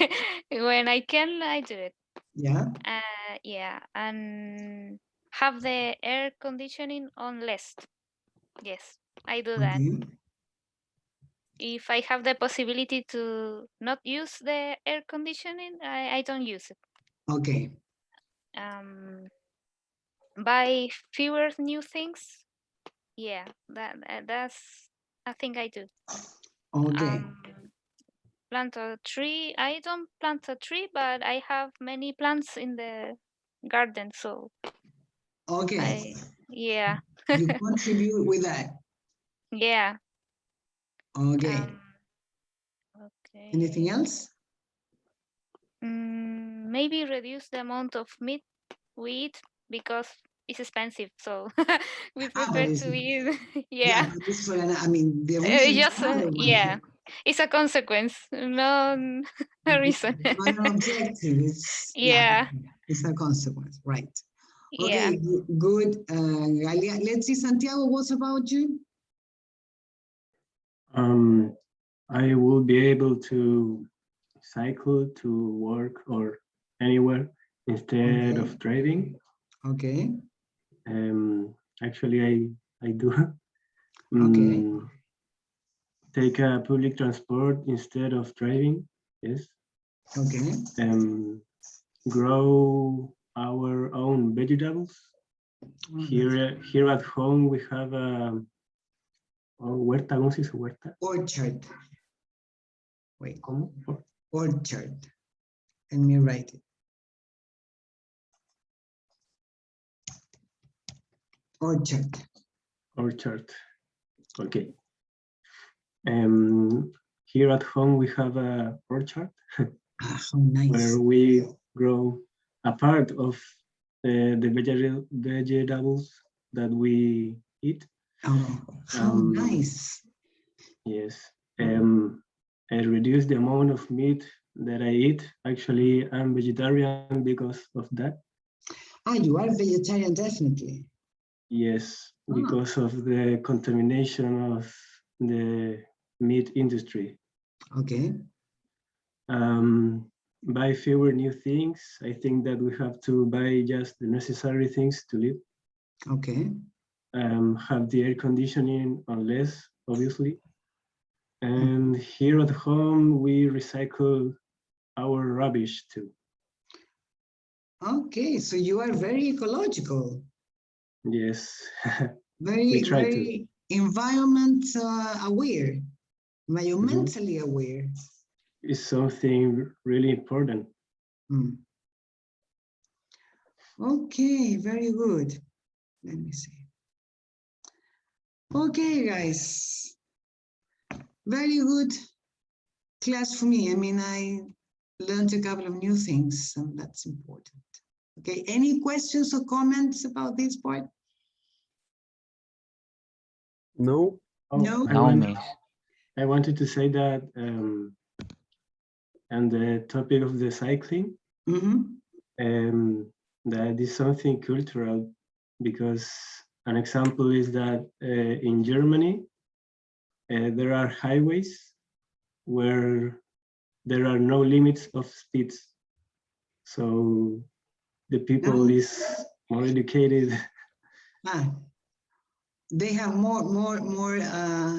when I can, I do it. Yeah. Yeah, and have the air conditioning on less. Yes, I do that. If I have the possibility to not use the air conditioning, I don't use it. Okay. Buy fewer new things. Yeah, that's a thing I do. Okay. Plant a tree. I don't plant a tree, but I have many plants in the garden, so Okay. yeah. You contribute with that. Yeah. Okay. Okay. Anything else? Maybe reduce the amount of meat we eat because it's expensive. So we prefer to eat. Yeah. But it's for I mean, the reason is Just another one. yeah, it's a consequence, not a reason. Not an objective. It's Yeah. it's a consequence, right? Yeah. Okay, good. Galia. Let's see, Santiago. What about you? I will be able to cycle to work or anywhere instead Okay. of driving. Okay. Actually, I do. Okay. Take a public transport instead of driving. Yes. Okay. Grow our own vegetables. Oh, Here at home we have a huerta. ¿Cómo se dice huerta? orchard. Wait. ¿Cómo? Orchard. Let me write it. Orchard. Orchard. Okay. Here at home we have a orchard Ah, how nice. where we grow a part of the vegetables that we eat. Oh, how nice. Yes. I reduce the amount of meat that I eat. Actually, I'm vegetarian because of that. Ah, you are vegetarian, definitely. Yes, because of the contamination of the meat industry. Okay. Buy fewer new things. I think that we have to buy just the necessary things to live. Okay. Have the air conditioning unless, obviously. And here at home, we recycle our rubbish too. Okay, so you are very ecological. Yes, Very, we try very environment aware, environmentally aware. It's something really important. Okay, very good. Let me see. Okay, guys. Very good class for me. I mean, I learned a couple of new things, and that's important. Okay, any questions or comments about this part? No. Oh, No? I wanted to say that and the topic of the cycling, that is something cultural, because an example is that in Germany, there are highways where there are no limits of speeds. So the people is more educated. They have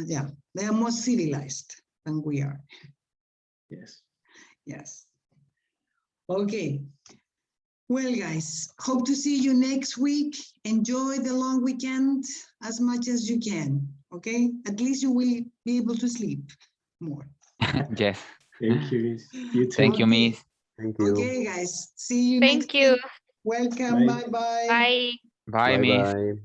yeah, they are more civilized than we are. Yes. Yes. Okay. Well, guys, hope to see you next week. Enjoy the long weekend as much as you can. Okay. At least you will be able to sleep more. Yes. Thank you. You too. Thank you, Miss. Thank you. Okay, guys. See you Thank next you. week. Welcome. Bye. Bye-bye. Bye. Bye, Miss. Bye.